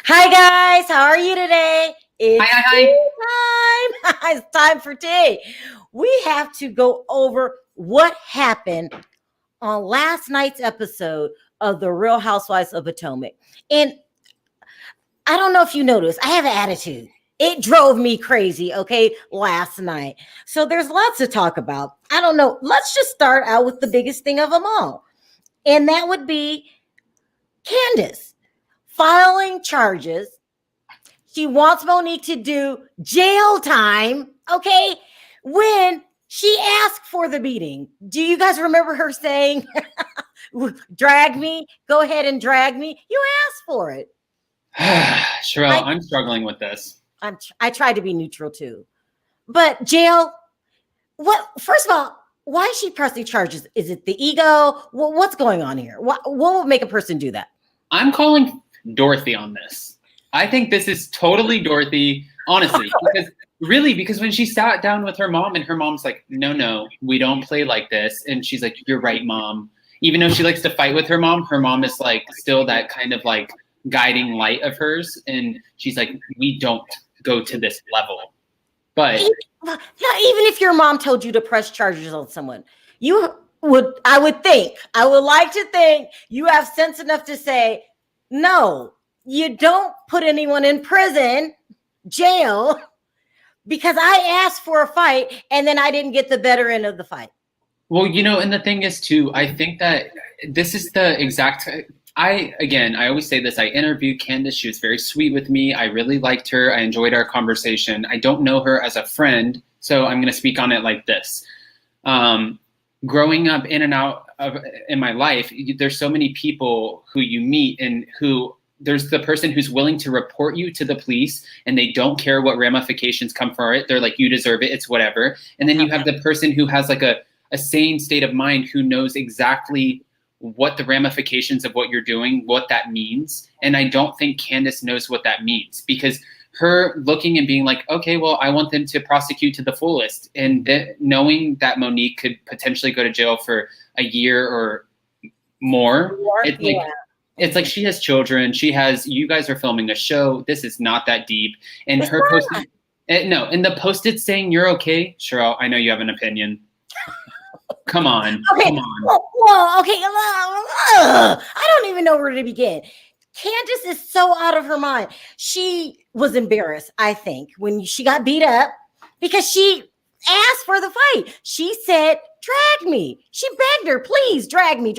Hi guys, how are you today? It's Hi. tea time. It's time for tea. We have to go over what happened on last night's episode of The Real Housewives of Potomac. And I don't know if you noticed, I have an attitude. It drove me crazy, okay, last night. So there's lots to talk about. I don't know. Let's just start out with the biggest thing of them all. And that would be Candice filing charges. She wants Monique to do jail time, okay, when she asked for the beating. Do you guys remember her saying, drag me? Go ahead and drag me. You asked for it. Sharrell, I'm struggling with this. I tried to be neutral too. But jail, what? First of all, why is she pressing charges? Is it the ego? What's going on here? What would make a person do that? I'm calling Dorothy on this. I think this is totally Dorothy, honestly, because when she sat down with her mom and her mom's like, no, we don't play like this. And she's like, you're right, mom. Even though she likes to fight with her mom is like still that kind of like guiding light of hers. And she's like, we don't go to this level. But even if your mom told you to press charges on someone, I would like to think you have sense enough to say, no, you don't put anyone in prison, jail, because I asked for a fight and then I didn't get the better end of the fight. Well, and the thing is too, I think that this is the exact, I always say this, I interviewed Candice. She was very sweet with me. I really liked her. I enjoyed our conversation. I don't know her as a friend, so I'm going to speak on it like this. Growing up in and out in my life, there's so many people who you meet and who there's the person who's willing to report you to the police and they don't care what ramifications come for it. They're like, you deserve it. It's whatever. And then you have the person who has like a sane state of mind who knows exactly what the ramifications of what you're doing, what that means. And I don't think Candice knows what that means because her looking and being like, okay, well, I want them to prosecute to the fullest. And knowing that Monique could potentially go to jail for a year or more, it's like she has children. You guys are filming a show. This is not that deep. And her posting, and the Postit saying you're okay, Sharrell, I know you have an opinion. Come on. Okay. Come on. Well, okay. I don't even know where to begin. Candice is so out of her mind. She was embarrassed, I think, when she got beat up because she asked for the fight. She said, drag me. She begged her, please drag me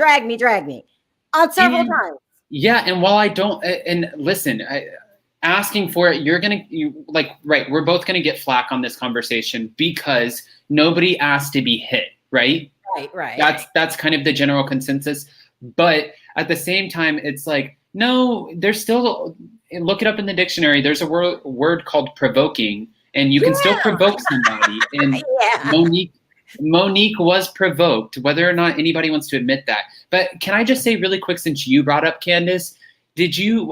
on several times. Yeah. And while I don't, and listen, asking for it, we're both going to get flack on this conversation because nobody asked to be hit, right? Right. That's kind of the general consensus. But at the same time, it's like, no, there's still, look it up in the dictionary. There's a word called provoking, and you can still provoke somebody. And Monique was provoked, whether or not anybody wants to admit that. But can I just say really quick, since you brought up Candice,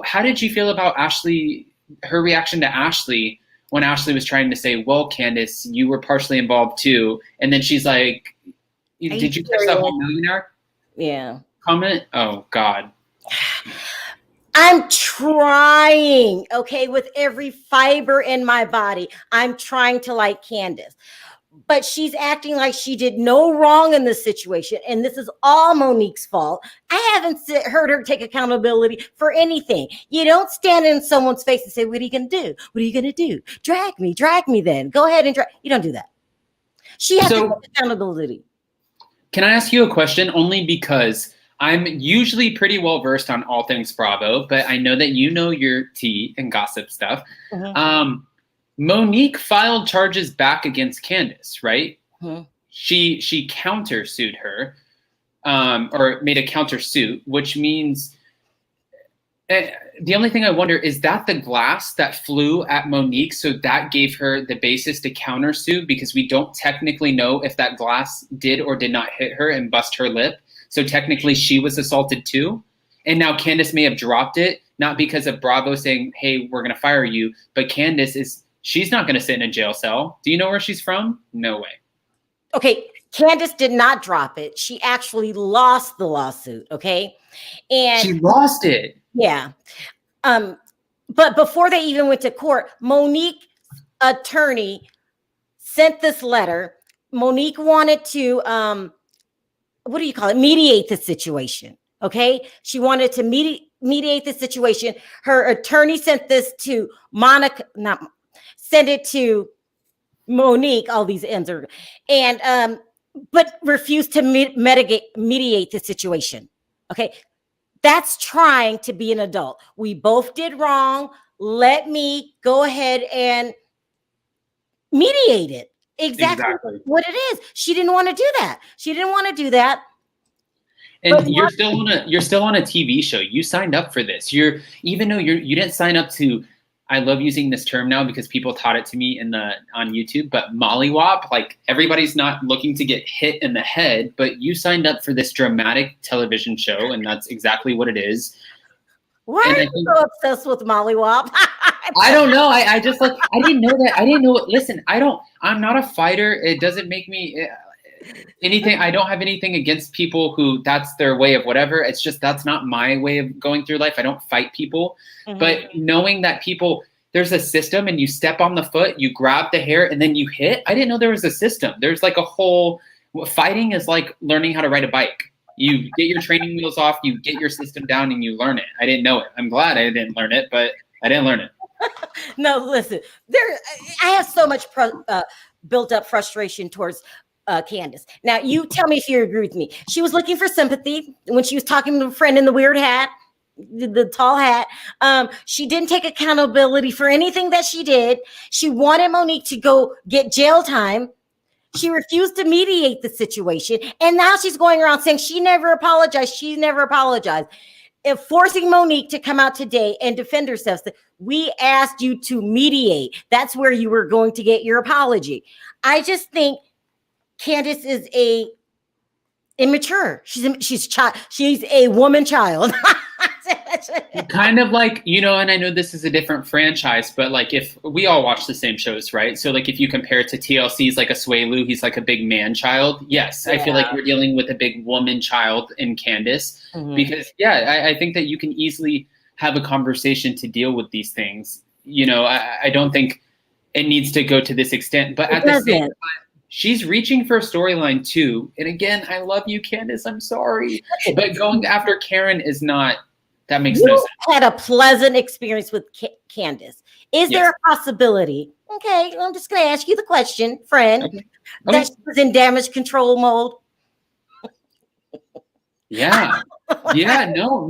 how did you feel about Ashely, her reaction to Ashely when Ashely was trying to say, well, Candice, you were partially involved too. And then she's like, did you catch that whole millionaire? Yeah. Comment? Oh, God. I'm trying, okay, with every fiber in my body. I'm trying to like Candice. But she's acting like she did no wrong in this situation. And this is all Monique's fault. I haven't heard her take accountability for anything. You don't stand in someone's face and say, what are you going to do? What are you going to do? Drag me then. Go ahead and drag. You don't do that. She has to take accountability. Can I ask you a question? Only because I'm usually pretty well versed on all things Bravo, but I know that you know your tea and gossip stuff. Mm-hmm. Monique filed charges back against Candice, right? Mm-hmm. She countersued her, or made a countersuit, which means the only thing I wonder is that the glass that flew at Monique, so that gave her the basis to countersue because we don't technically know if that glass did or did not hit her and bust her lip. So technically she was assaulted too. And now Candice may have dropped it, not because of Bravo saying, hey, we're going to fire you, but Candice she's not going to sit in a jail cell. Do you know where she's from? No way. Okay. Candice did not drop it. She actually lost the lawsuit. Okay. And she lost it. Yeah. But before they even went to court, Monique attorney sent this letter. Monique wanted to what do you call it? Mediate the situation. Okay. She wanted to mediate the situation. Her attorney sent this to sent it to Monique. All these ends are, and but refused to mediate the situation. Okay. That's trying to be an adult. We both did wrong. Let me go ahead and mediate it. Exactly what it is. She didn't want to do that. She didn't want to do that. And you're still on a TV show. You signed up for this. Even though you didn't sign up to, I love using this term now because people taught it to me on YouTube, but mollywop, like everybody's not looking to get hit in the head, but you signed up for this dramatic television show, and that's exactly what it is. Why are you so obsessed with mollywop? I don't know. I just like, I didn't know that. I didn't know. Listen, I'm not a fighter. It doesn't make me anything. I don't have anything against people who that's their way of whatever. It's just, that's not my way of going through life. I don't fight people, but knowing that there's a system and you step on the foot, you grab the hair and then you hit. I didn't know there was a system. There's like a whole, fighting is like learning how to ride a bike. You get your training wheels off, you get your system down and you learn it. I didn't know it. I'm glad I didn't learn it, but I didn't learn it. No, listen, I have so much built up frustration towards Candice. Now, you tell me if you agree with me. She was looking for sympathy when she was talking to a friend in the weird hat, the tall hat. She didn't take accountability for anything that she did. She wanted Monique to go get jail time. She refused to mediate the situation. And now she's going around saying she never apologized. She never apologized. And forcing Monique to come out today and defend herself. We asked you to mediate. That's where you were going to get your apology. I just think Candice is immature. She's a woman child. Kind of like, and I know this is a different franchise, but like if we all watch the same shows, right? So like if you compare it to TLC's like a Swaylu, he's like a big man child. Yes, yeah. I feel like we're dealing with a big woman child in Candice because I think that you can easily have a conversation to deal with these things. I don't think it needs to go to this extent, but at the same time, she's reaching for a storyline too. And again, I love you, Candice. I'm sorry, but going after Karen is not. That makes no sense. Had a pleasant experience with Candice. Is there a possibility? Okay, I'm just going to ask you the question, friend. That she was in damage control mode. Yeah. No.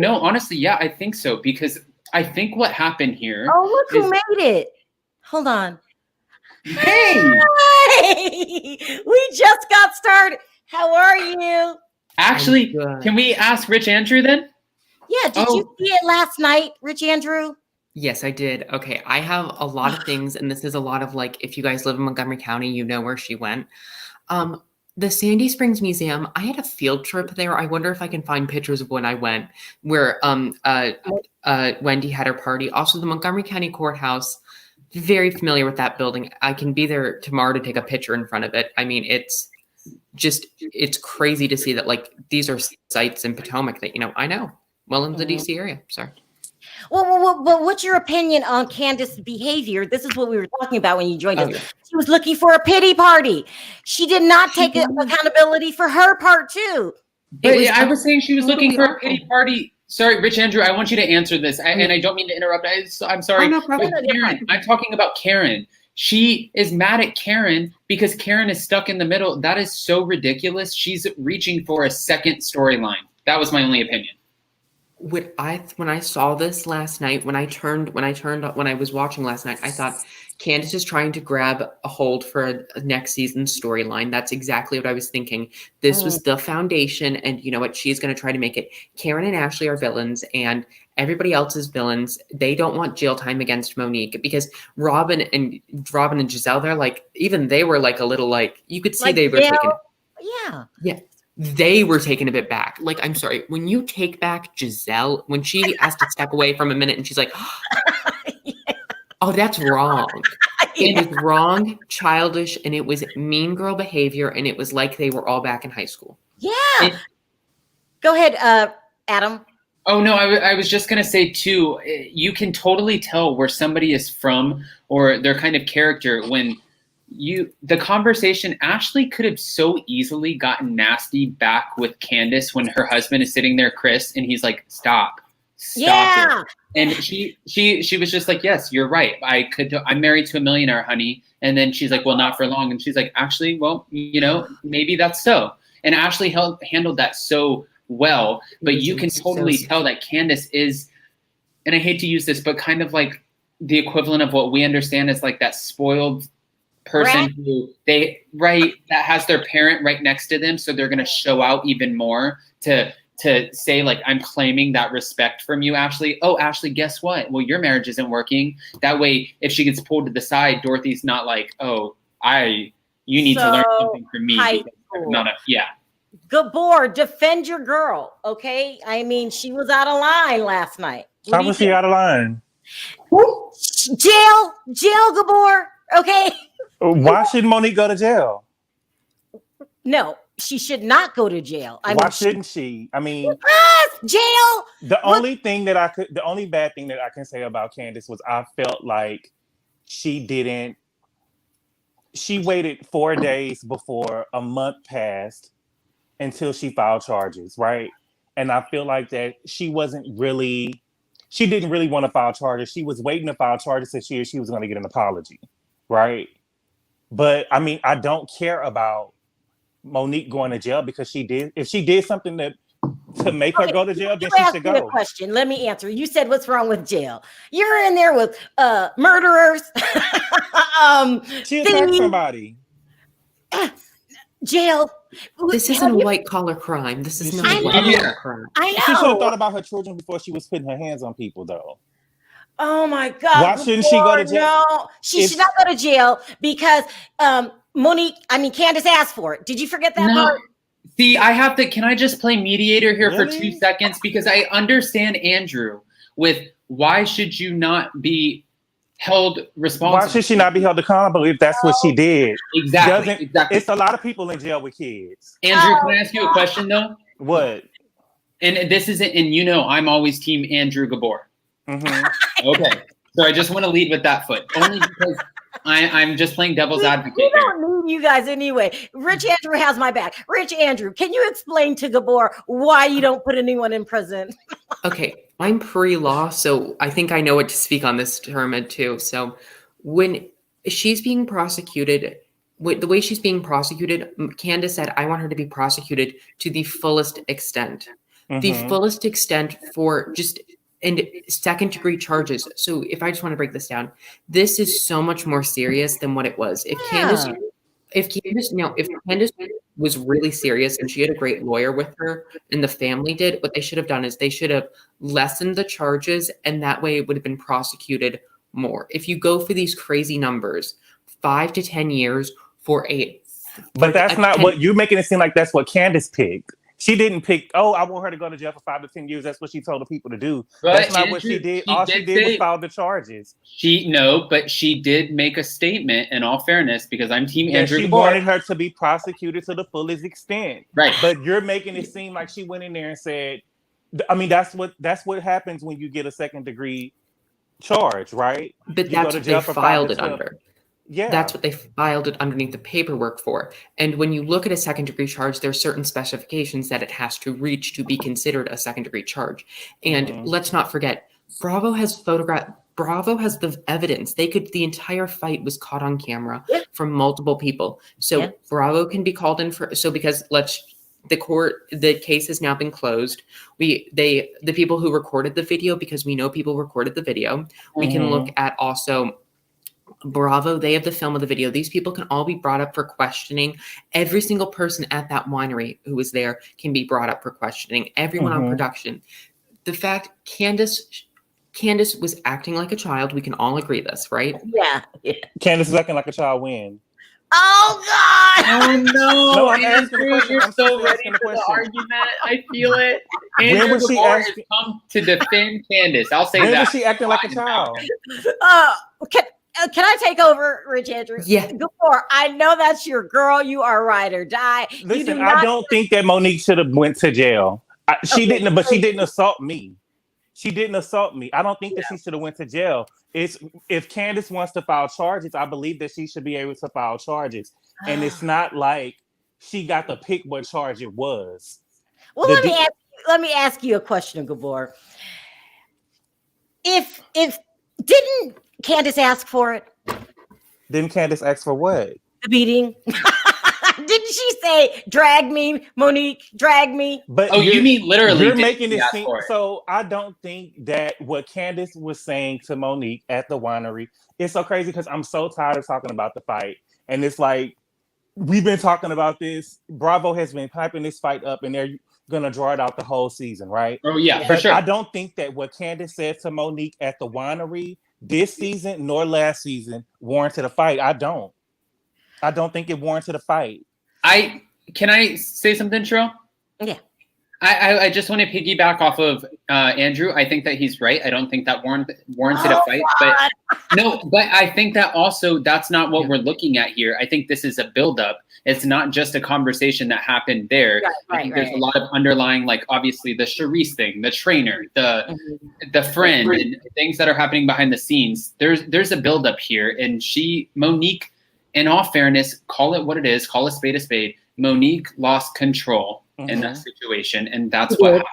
Honestly, yeah, I think so because I think what happened here. Oh, look who made it. Hold on. Hey, we just got started. How are you? Actually, can we ask Rich Andrew then? Yeah, did you see it last night, Rich Andrew? Yes, I did. Okay, I have a lot of things, and this is a lot of like, if you guys live in Montgomery County, you know where she went. The Sandy Springs Museum, I had a field trip there. I wonder if I can find pictures of when I went, where Wendy had her party. Also, the Montgomery County Courthouse, very familiar with that building. I can be there tomorrow to take a picture in front of it. I mean, it's crazy to see that like these are sites in Potomac that, I know. Well, in the DC area. Sorry. Well, what's your opinion on Candice's behavior? This is what we were talking about when you joined us. She was looking for a pity party. She did not take accountability for her part too. But I was saying she was looking for a pity party. Sorry, Rich Andrew, I want you to answer this. And I don't mean to interrupt. I'm sorry. No problem. Karen, I'm talking about Karen. She is mad at Karen because Karen is stuck in the middle. That is so ridiculous. She's reaching for a second storyline. That was my only opinion. When I saw this last night, when I was watching last night, I thought Candice is trying to grab a hold for a next season's storyline. That's exactly what I was thinking. This was the foundation, and you know what? She's going to try to make it. Karen and Ashely are villains, and everybody else is villains. They don't want jail time against Monique because Robyn and Gizelle, they're like, even they were like a little like, you could see like they were taking. Yeah. They were taken a bit back. Like, I'm sorry, when you take back Gizelle, when she has to step away from a minute and she's like, oh, that's wrong. It was wrong, childish, and it was mean girl behavior, and it was like they were all back in high school. Yeah. Go ahead, Adam. Oh no, I was just gonna say too. You can totally tell where somebody is from or their kind of character when the conversation. Ashely could have so easily gotten nasty back with Candice when her husband is sitting there, Chris, and he's like, "Stop Yeah. it." And she was just like, "Yes, you're right. I'm married to a millionaire, honey." And then she's like, "Well, not for long." And she's like, "Actually, well, maybe that's so." And Ashely handled that so well, but you can totally tell that Candice is, and I hate to use this, but kind of like the equivalent of what we understand as like that spoiled person who that has their parent right next to them, so they're going to show out even more to say like, I'm claiming that respect from you, Ashely. Oh, Ashely, guess what? Well, your marriage isn't working. That way, if she gets pulled to the side, Dorothy's not like, oh, you need to learn something from me. Gabor, defend your girl, okay? I mean, she was out of line last night. How was she out of line? Jail, Gabor, okay? Why should Monique go to jail? No, she should not go to jail. Why shouldn't she? I mean, jail. The only bad thing that I can say about Candice was I felt like she waited 4 days before a month passed until she filed charges, right? And I feel like that she didn't really want to file charges. She was waiting to file charges to see if she was going to get an apology, right? But I mean, I don't care about Monique going to jail because if she did something to make her go to jail, then she should go. A question. Let me answer. You said, what's wrong with jail? You're in there with murderers. She attacked somebody. Jail. This isn't a white collar crime. This is not a white collar crime. I know. She should have thought about her children before she was putting her hands on people, though. Oh my God. Why shouldn't she go to jail? No, she should not go to jail because Candice asked for it. Did you forget that part? See, can I just play mediator here for 2 seconds? Because I understand Andrew with why should you not be held responsible? Why should she not be held accountable if that's what she did? Exactly. It's a lot of people in jail with kids. Andrew, can I ask you a question though? What? And this isn't, and I'm always team Andrew Gabor. Mm-hmm. Okay. So I just want to lead with that foot. Only because I'm just playing devil's advocate. We don't need you guys anyway. Rich Andrew has my back. Rich Andrew, can you explain to Gabor why you don't put anyone in prison? Okay, I'm pre-law, so I think I know what to speak on this term too. So when she's being prosecuted, the way she's being prosecuted, Candice said, I want her to be prosecuted to the fullest extent. Mm-hmm. The fullest extent for and second degree charges. So if I just want to break this down, this is so much more serious than what it was. If Candice was really serious and she had a great lawyer with her and the family did, what they should have done is they should have lessened the charges and that way it would have been prosecuted more. If you go for these crazy numbers, 5 to 10 years but that's not what you're making it seem like. That's what Candice picked. She didn't pick, I want her to go to jail for 5 to 10 years. That's what she told the people to do. But that's not what she did. All she did was file the charges. But she did make a statement in all fairness, because I'm team Andrew. She wanted her to be prosecuted to the fullest extent. Right. But you're making it seem like she went in there and said, that's what happens when you get a second degree charge, right? But that's what they filed it under. Yeah. That's what they filed it underneath the paperwork for. And when you look at a second degree charge, there's certain specifications that it has to reach to be considered a second degree charge. And let's not forget, Bravo has the evidence. The entire fight was caught on camera from multiple people. So Bravo can be called in because the case has now been closed. The people who recorded the video, because we know people recorded the video, we can look at also Bravo, they have the film of the video. These people can all be brought up for questioning. Every single person at that winery who was there can be brought up for questioning. Everyone on production. The fact Candice was acting like a child, we can all agree this, right? Yeah. Candice is acting like a child when? Oh God! Oh no, I'm asking Andrew, you're so ready for the argument. I feel it. Andrew Gabor has come to defend Candice. I'll say that. When was she acting like a child? Can I take over, Rich Andrew? Yeah. Gabor, I know that's your girl. You are ride or die. Listen, I don't think that Monique should have went to jail. She didn't, but she didn't assault me. She didn't assault me. I don't think that she should have went to jail. It's if Candice wants to file charges, I believe that she should be able to file charges. And it's not like she got to pick what charge it was. Well, let me ask you a question, Gabor. If didn't Candice ask for it? Didn't Candice ask for what? The beating. Didn't she say, drag me, Monique, drag me? But you mean literally? You're making it seem so. I don't think that what Candice was saying to Monique at the winery is so crazy because I'm so tired of talking about the fight. And it's like, we've been talking about this. Bravo has been hyping this fight up and they're going to draw it out the whole season, right? Oh, yeah, for sure. I don't think that what Candice said to Monique at the winery this season nor last season warranted a fight. I don't think it warranted a fight. Can I say something, Sharrell? Yeah. I just want to piggyback off of Andrew. I think that he's right. I don't think that warranted a fight. God. But I think that also that's not what we're looking at here. I think this is a buildup. It's not just a conversation that happened there. I think there's a lot of underlying, like obviously the Charisse thing, the trainer, the friend, and things that are happening behind the scenes. There's a buildup here, and Monique, in all fairness, call it what it is, call a spade. Monique lost control in that situation, and that's what happened.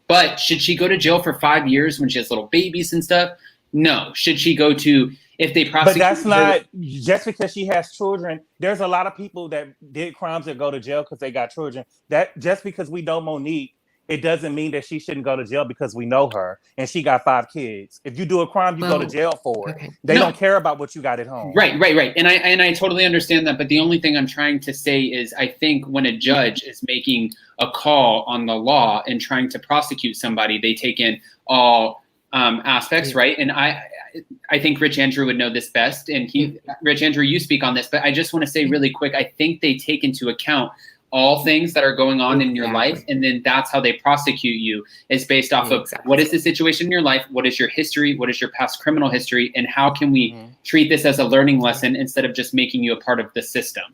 But should she go to jail for 5 years when she has little babies and stuff? No. Should she go to, if they prosecute? But that's not, just because she has children, there's a lot of people that did crimes that go to jail because they got children. That just because we know Monique, it doesn't mean that she shouldn't go to jail because we know her and she got 5 kids. If you do a crime, you go to jail for it. They don't care about what you got at home. Right. And I totally understand that. But the only thing I'm trying to say is I think when a judge is making a call on the law and trying to prosecute somebody, they take in all aspects, right? And I think Rich Andrew would know this best. And Rich Andrew, you speak on this, but I just want to say really quick, I think they take into account all things that are going on in your life, and then that's how they prosecute you, is based off of what is the situation in your life, what is your history, what is your past criminal history, and how can we treat this as a learning lesson instead of just making you a part of the system.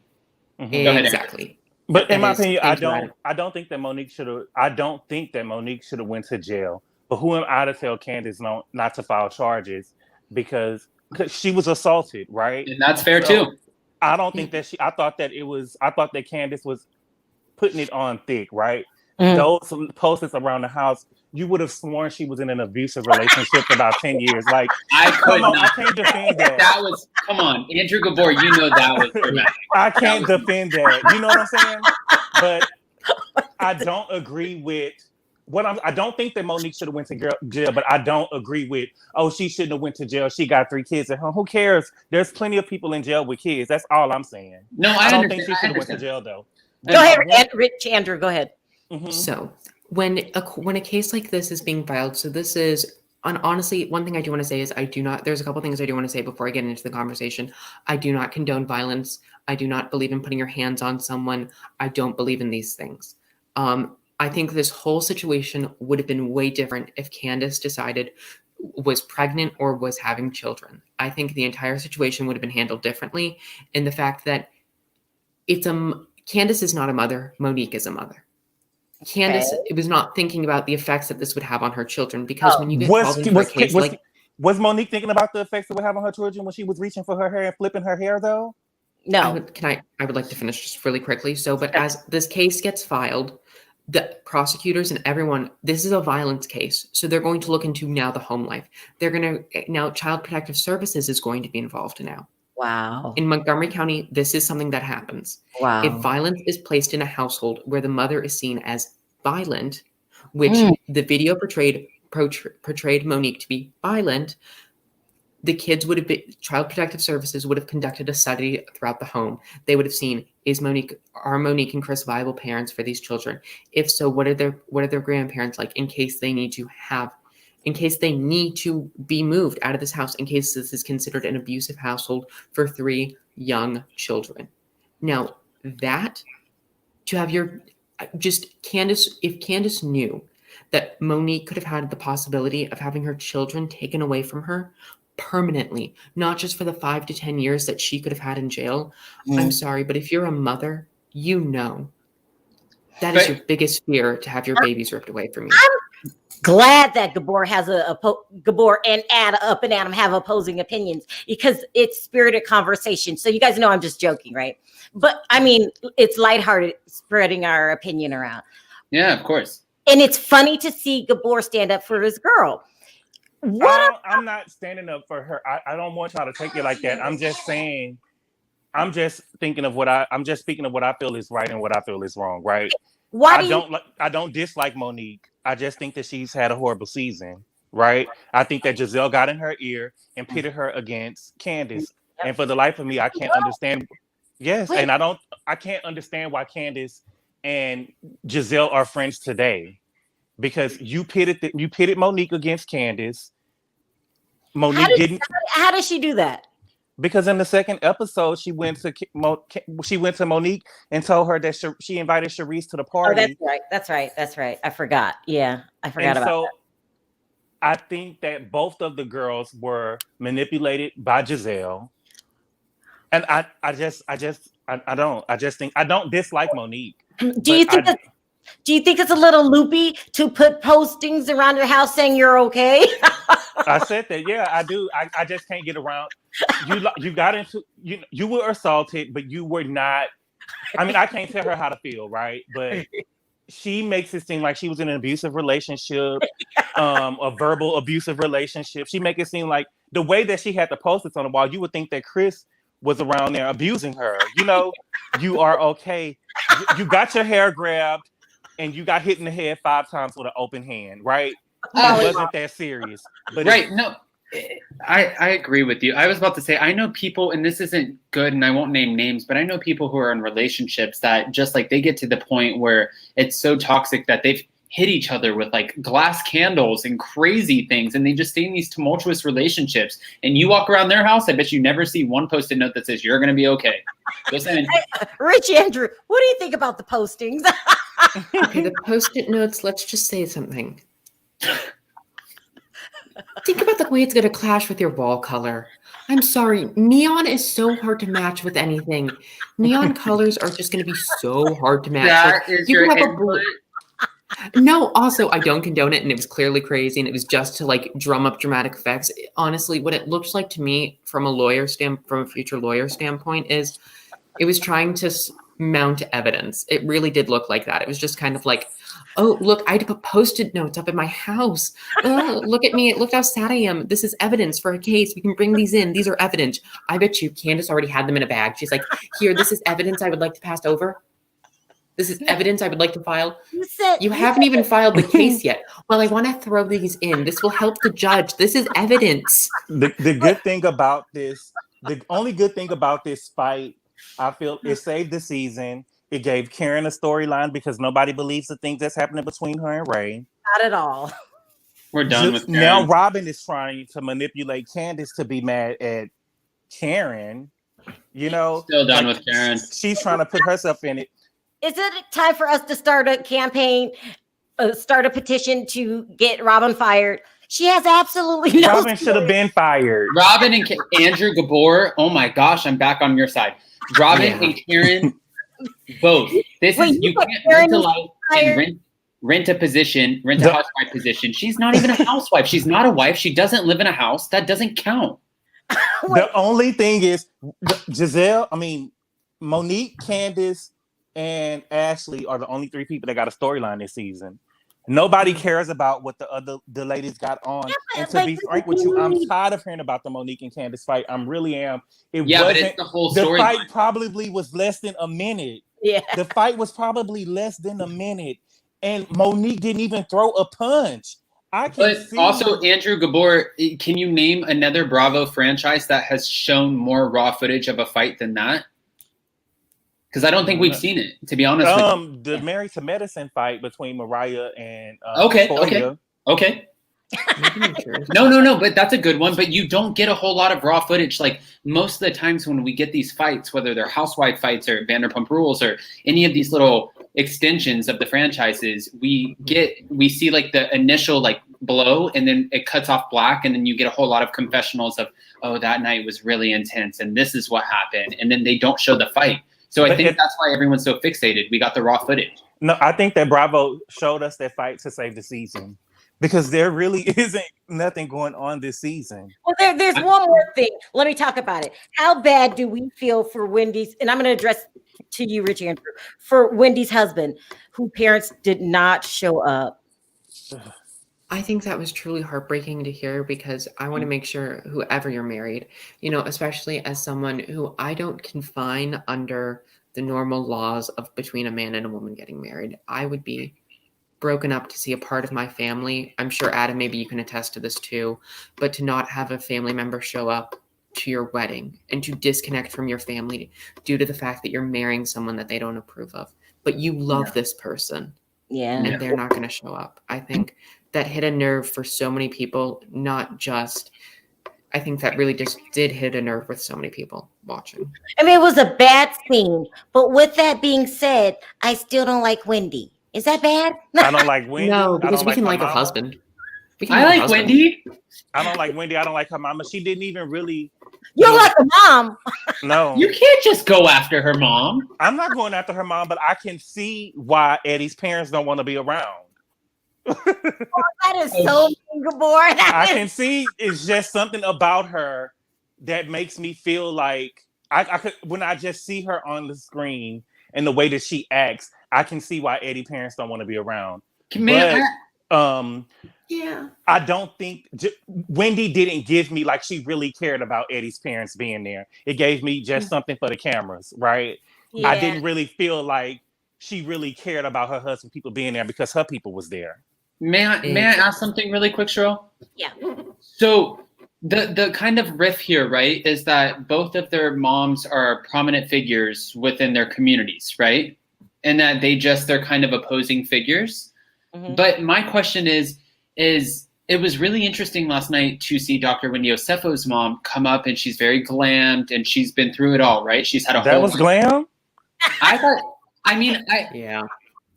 Go ahead. Exactly. But in my opinion, I don't think that Monique should have went to jail. But who am I to tell Candice not to file charges because she was assaulted, right? And that's fair too. I don't think that I thought that Candice was putting it on thick, right? Those posters around the house, you would have sworn she was in an abusive relationship for about 10 years. Like, I can't defend that. That was, come on, Andrew Gabor, you know that was dramatic. I can't defend that. You know what I'm saying? But I don't agree with I don't think that Monique should have went to jail, but I don't agree with, she shouldn't have went to jail. She got 3 kids at home. Who cares? There's plenty of people in jail with kids. That's all I'm saying. No, I don't think she should have went to jail though. Go ahead, Rich Andrew. Go ahead. So when a case like this is being filed, so this is, and honestly, one thing I do want to say is there's a couple things I do want to say before I get into the conversation. I do not condone violence. I do not believe in putting your hands on someone. I don't believe in these things. I think this whole situation would have been way different if Candice was pregnant or was having children. I think the entire situation would have been handled differently. And the fact that Candice is not a mother, Monique is a mother. Candice was not thinking about the effects that this would have on her children, because when you get called into a case was Monique thinking about the effects it would have on her children when she was reaching for her hair and flipping her hair though? No. I would like to finish just really quickly. But as this case gets filed, the prosecutors and everyone, this is a violence case. So they're going to look into now the home life. Now Child Protective Services is going to be involved now. Wow. In Montgomery County, this is something that happens. Wow. If violence is placed in a household where the mother is seen as violent, which the video portrayed Monique to be violent, the kids Child Protective Services would have conducted a study throughout the home. They would have seen, are Monique and Chris viable parents for these children? If so, what are their grandparents like in case they need to be moved out of this house, in case this is considered an abusive household for 3 young children. Now that to have if Candice knew that Monique could have had the possibility of having her children taken away from her permanently, not just for the 5 to 10 years that she could have had in jail. I'm sorry, but if you're a mother, you know That is your biggest fear, to have your babies ripped away from you. I'm glad that Gabor has Gabor and Adam have opposing opinions, because it's spirited conversation. So you guys know I'm just joking, right? But I mean, it's lighthearted, spreading our opinion around. Yeah, of course. And it's funny to see Gabor stand up for his girl. I'm not standing up for her. I don't want y'all to take it like that. I'm just saying, I'm just speaking of what I feel is right and what I feel is wrong, right? I don't dislike Monique. I just think that she's had a horrible season, right? I think that Gizelle got in her ear and pitted her against Candice. And for the life of me, I can't understand. Yes, and I can't understand why Candice and Gizelle are friends today. Because you pitted Monique against Candice. How does she do that? Because in the second episode, she went to Monique and told her that she invited Charisse to the party. Oh, that's right. I forgot. Yeah, I forgot about that. I think that both of the girls were manipulated by Gizelle, and I don't dislike Monique. Do you think it's a little loopy to put postings around your house saying you're okay? I said that. Yeah, I do. I just can't get around. You got into you were assaulted, but you were not. I mean, I can't tell her how to feel, right? But she makes it seem like she was in an abusive relationship, a verbal abusive relationship. She make it seem like the way that she had the Post-its on the wall, you would think that Chris was around there abusing her. You know, you are okay. You got your hair grabbed. And you got hit in the head 5 times with an open hand, right? It wasn't that serious. But no, I agree with you. I was about to say, I know people, and this isn't good, and I won't name names, but I know people who are in relationships that just like they get to the point where it's so toxic that they've hit each other with like glass candles and crazy things, and they just stay in these tumultuous relationships. And you walk around their house, I bet you never see one Post-it note that says you're going to be okay. Listen, Rich Andrew, what do you think about the postings? Okay, the Post-it notes, let's just say something. Think about the way it's going to clash with your wall color. I'm sorry, neon is so hard to match with anything. Neon colors are just going to be so hard to match. That is your input. No, also, I don't condone it, and it was clearly crazy, and it was just to like drum up dramatic effects. Honestly, what it looks like to me from a future lawyer standpoint is it was trying to mount evidence. It really did look like that. It was just kind of like, oh, look, I had to put Post-it notes up in my house. Oh, look at me. Look how sad I am. This is evidence for a case. We can bring these in. These are evidence. I bet you Candice already had them in a bag. She's like, here, this is evidence I would like to pass over. This is evidence I would like to file. You haven't even filed the case yet. Well, I want to throw these in. This will help the judge. This is evidence. The good thing about this, the only good thing about this fight, I feel it saved the season. It gave Karen a storyline because nobody believes the things that's happening between her and Ray. Not at all. We're done with Karen. Now Robyn is trying to manipulate Candice to be mad at Karen. You know, still done with Karen. She's trying to put herself in it. Is it time for us to start a campaign, start a petition to get Robyn fired? She has absolutely no. Robyn should have been fired. Robyn and Andrew Gabor. Oh my gosh, I'm back on your side. Robyn and Karen, both. You can't rent a life and rent a housewife position. She's not even a housewife. She's not a wife. She doesn't live in a house. That doesn't count. The only thing is Monique, Candice, and Ashely are the only 3 people that got a storyline this season. Nobody cares about what the ladies got on. And to be frank with you, I'm tired of hearing about the Monique and Candice fight. I really am. But it's the whole story. The fight probably was less than a minute. Yeah. The fight was probably less than a minute. And Monique didn't even throw a punch. Also, Andrew Gabor, can you name another Bravo franchise that has shown more raw footage of a fight than that? Because I don't think we've seen it, to be honest with you. The Married to Medicine fight between Mariah and Okay. No, but that's a good one. But you don't get a whole lot of raw footage. Like most of the times when we get these fights, whether they're housewife fights or Vanderpump Rules or any of these little extensions of the franchises, we see like the initial like blow, and then it cuts off black, and then you get a whole lot of confessionals of, oh, that night was really intense, and this is what happened, and then they don't show the fight. So I think that's why everyone's so fixated. We got the raw footage. No, I think that Bravo showed us that fight to save the season because there really isn't nothing going on this season. Well, there's one more thing. Let me talk about it. How bad do we feel for Wendy's? And I'm going to address to you, Richie Andrew, for Wendy's husband, who parents did not show up. I think that was truly heartbreaking to hear because I want to make sure whoever you're married, especially as someone who I don't confine under the normal laws of between a man and a woman getting married, I would be broken up to see a part of my family. I'm sure, Adam, maybe you can attest to this too, but to not have a family member show up to your wedding and to disconnect from your family due to the fact that you're marrying someone that they don't approve of, but you love this person. Yeah. And they're not going to show up. I think that hit a nerve for so many people, I think that really just did hit a nerve with so many people watching. I mean, it was a bad scene, but with that being said, I still don't like Wendy. Is that bad? I don't like Wendy. No, because we can her like her mama. husband. I like Wendy. I don't like Wendy. I don't like her mama. She didn't even really. You don't like the mom. No. You can't just go after her mom. I'm not going after her mom, but I can see why Eddie's parents don't want to be around. That is so bored. I can see it's just something about her that makes me feel like I could, when I just see her on the screen and the way that she acts, I can see why Eddie's parents don't want to be around. Man, Yeah. I don't think Wendy didn't give me like she really cared about Eddie's parents being there. It gave me just something for the cameras, right? Yeah. I didn't really feel like she really cared about her husband people being there because her people was there. May I ask something really quick, Sharrell? Yeah. So the kind of riff here, right, is that both of their moms are prominent figures within their communities, right? And that they're kind of opposing figures. Mm-hmm. But my question is it was really interesting last night to see Dr. Wendy Osefo's mom come up, and she's very glammed and she's been through it all, right? She's had a That whole was glam?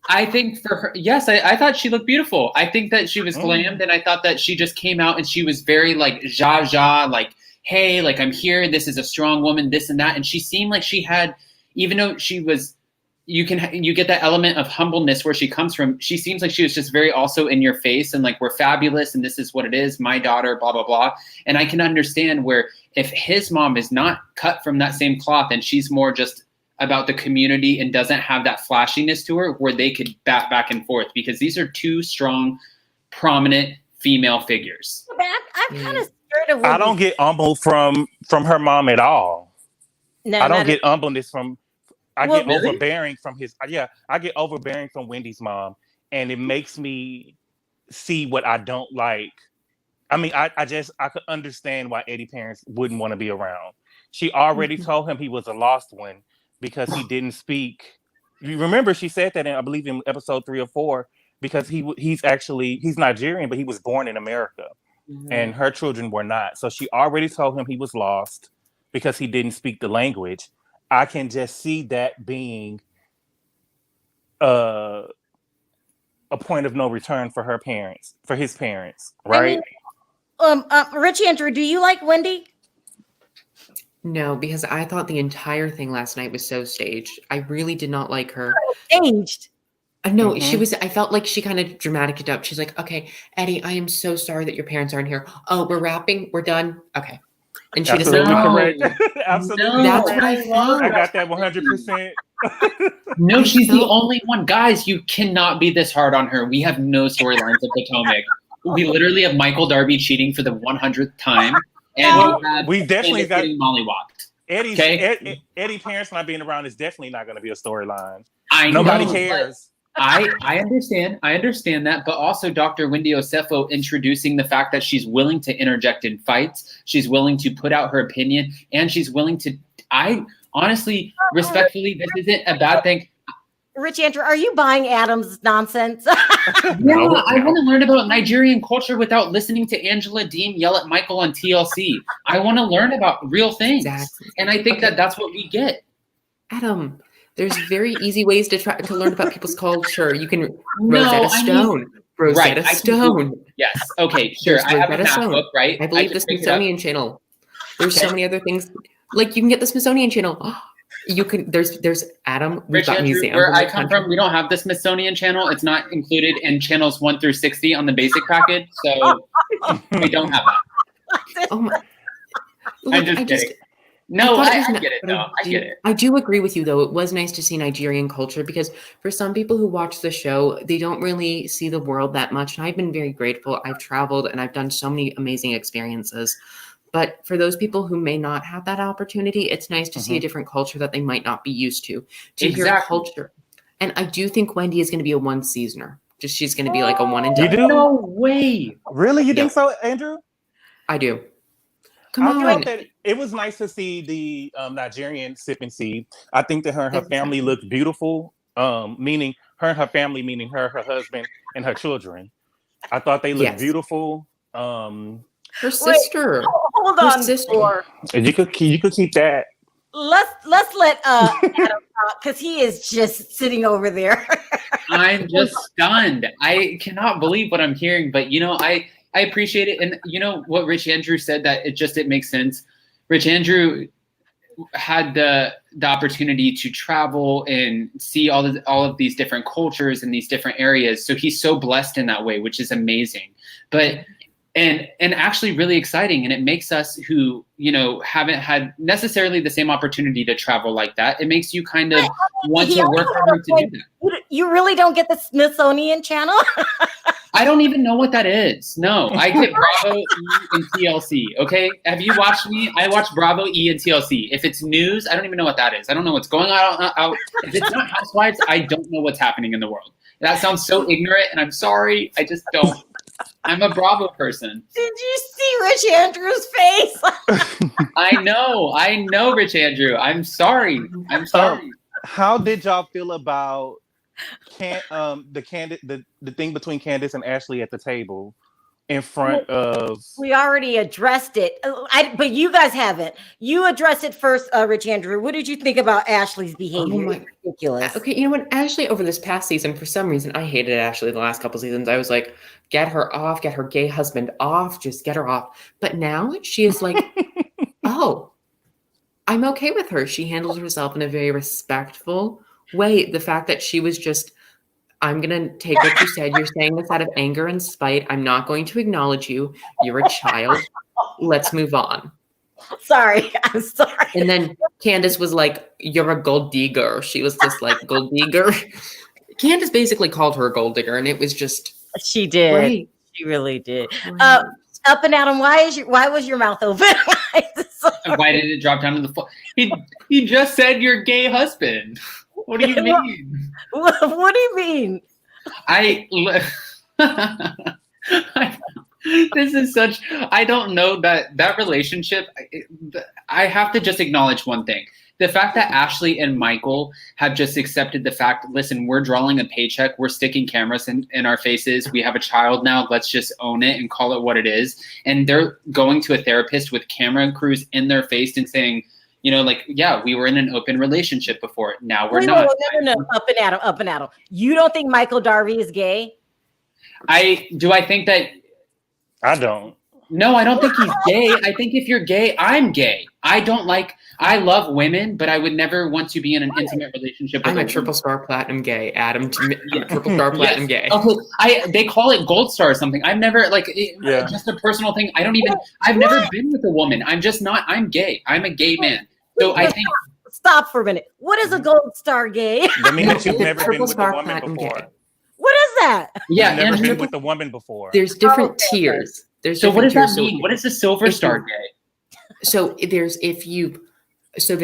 I think for her, yes, I thought she looked beautiful. I think that she was glammed, and I thought that she just came out and she was very like zha, like, hey, like I'm here, this is a strong woman, this and that. And she seemed like she had, even though she was, you get that element of humbleness where she comes from. She seems like she was just very also in your face and like, we're fabulous and this is what it is, my daughter, blah, blah, blah. And I can understand where if his mom is not cut from that same cloth and she's more just about the community and doesn't have that flashiness to her, where they could bat back and forth, because these are two strong, prominent female figures. I'm kind of scared of Wendy. I don't get humble from her mom at all. No, I don't get humbleness from. I Well, get really? overbearing from his. Yeah, I get overbearing from Wendy's mom, and it makes me see what I don't like. I mean, I could understand why Eddie's parents wouldn't want to be around. She already told him he was a lost one because he didn't speak. You remember she said that in, I believe, in episode 3 or 4, because he's Nigerian, but he was born in America, and her children were not. So she already told him he was lost because he didn't speak the language. I can just see that being a point of no return for her parents, for his parents, right? I mean, Richie Andrew, do you like Wendy? No, because I thought the entire thing last night was so staged. I really did not like her. Staged. No, she was. I felt like she kind of dramatic it up. She's like, "Okay, Eddie, I am so sorry that your parents aren't here. Oh, we're wrapping. We're done. Okay." And she Absolutely doesn't. correct. Absolutely. No, That's what I felt. I got that 100%. No, she's the only one. Guys, you cannot be this hard on her. We have no storylines of Potomac. We literally have Michael Darby cheating for the 100th time. And We definitely got getting mollywopped. Eddie's parents not being around is definitely not going to be a storyline. I Nobody know, cares. I understand that, but also Dr. Wendy Osefo introducing the fact that she's willing to interject in fights, she's willing to put out her opinion, and she's willing to. I honestly, respectfully, this isn't a bad thing. Richie Andrew, are you buying Adam's nonsense? No, I want to learn about Nigerian culture without listening to Angela Dean yell at Michael on TLC. I want to learn about real things, Exactly. and I think that's what we get. Adam, there's very easy ways to learn about people's culture. You can No, Rosetta I mean- Stone. Rosetta Right, I can Stone. Yes, okay, sure. There's I have a Rosetta math Stone. book, right? I believe can the pick it up. Smithsonian Channel. There's so many other things. Like you can get the Smithsonian Channel. You can. There's Adam. We've Rich got Andrew, museums. where I come from, we don't have the Smithsonian channel. It's not included in channels 1 through 60 on the basic package, so we don't have that. Oh my! I'm just kidding. No, I get it though. I get it. I do agree with you though. It was nice to see Nigerian culture because for some people who watch the show, they don't really see the world that much. And I've been very grateful. I've traveled and I've done so many amazing experiences. But for those people who may not have that opportunity, it's nice to see a different culture that they might not be used to hear culture. And I do think Wendy is going to be a one-seasoner. Just she's going to be like a one and done. You do? No way. Really? You think so, Andrew? I do. Come on. I felt that it was nice to see the Nigerian sipping seed. I think that her and her family looked beautiful. Meaning her and her family, meaning her husband, and her children. I thought they looked beautiful. Her sister. Wait, hold on. Sister. You could keep that. Let's let Adam talk because he is just sitting over there. I'm just stunned. I cannot believe what I'm hearing, but I appreciate it. And you know what Rich Andrew said, that it makes sense. Rich Andrew had the opportunity to travel and see all of these different cultures in these different areas. So he's so blessed in that way, which is amazing. But and actually really exciting. And it makes us who, haven't had necessarily the same opportunity to travel like that. It makes you kind of want to work hard to do that. You really don't get the Smithsonian channel? I don't even know what that is. No, I get Bravo, E, and TLC. Okay, have you watched me? I watch Bravo, E, and TLC. If it's news, I don't even know what that is. I don't know what's going on out. If it's not Housewives, I don't know what's happening in the world. That sounds so ignorant, and I'm sorry. I just don't. I'm a Bravo person. Did you see Rich Andrew's face? I know, Rich Andrew. I'm sorry. How did y'all feel about the thing between Candice and Ashely at the table in front of? We already addressed it, but you guys haven't. You addressed it first, Rich Andrew. What did you think about Ashley's behavior? It's ridiculous. Okay, you know what? Ashley over this past season, for some reason, I hated Ashley the last couple seasons. I was like, get her off, get her gay husband off, just get her off. But now she is like, oh, I'm okay with her. She handles herself in a very respectful way. The fact that she was just, I'm going to take what you said. You're saying this out of anger and spite. I'm not going to acknowledge you. You're a child. Let's move on. Sorry. I'm sorry. And then Candice was like, you're a gold digger. She was just like, gold digger. Candice basically called her a gold digger, and it was just. She did. Great. She really did. Great. Up and Adam, why was your mouth open? Why did it drop down to the floor? He just said your gay husband. What do you mean? What do you mean? This is such. I don't know that relationship. I have to just acknowledge one thing. The fact that Ashely and Michael have just accepted the fact, listen, we're drawing a paycheck. We're sticking cameras in our faces. We have a child now. Let's just own it and call it what it is. And they're going to a therapist with camera crews in their face and saying, yeah, we were in an open relationship before. Now we're not. No. Up and Adam. You don't think Michael Darby is gay? I think that. I don't. No, I don't think he's gay. I think if you're gay, I'm gay. I love women, but I would never want to be in an intimate relationship with I'm a triple star platinum gay. Adam, triple star platinum gay. Okay, they call it gold star or something. I've never just a personal thing. I've never been with a woman. I'm just not. I'm gay. I'm a gay man. So I think. Stop for a minute. What is a gold star gay? That means that you've never been with a woman before. Gay. What is that? Yeah, you've never been with a woman before. There's different tiers. So what does that mean? What is the silver star gay? So there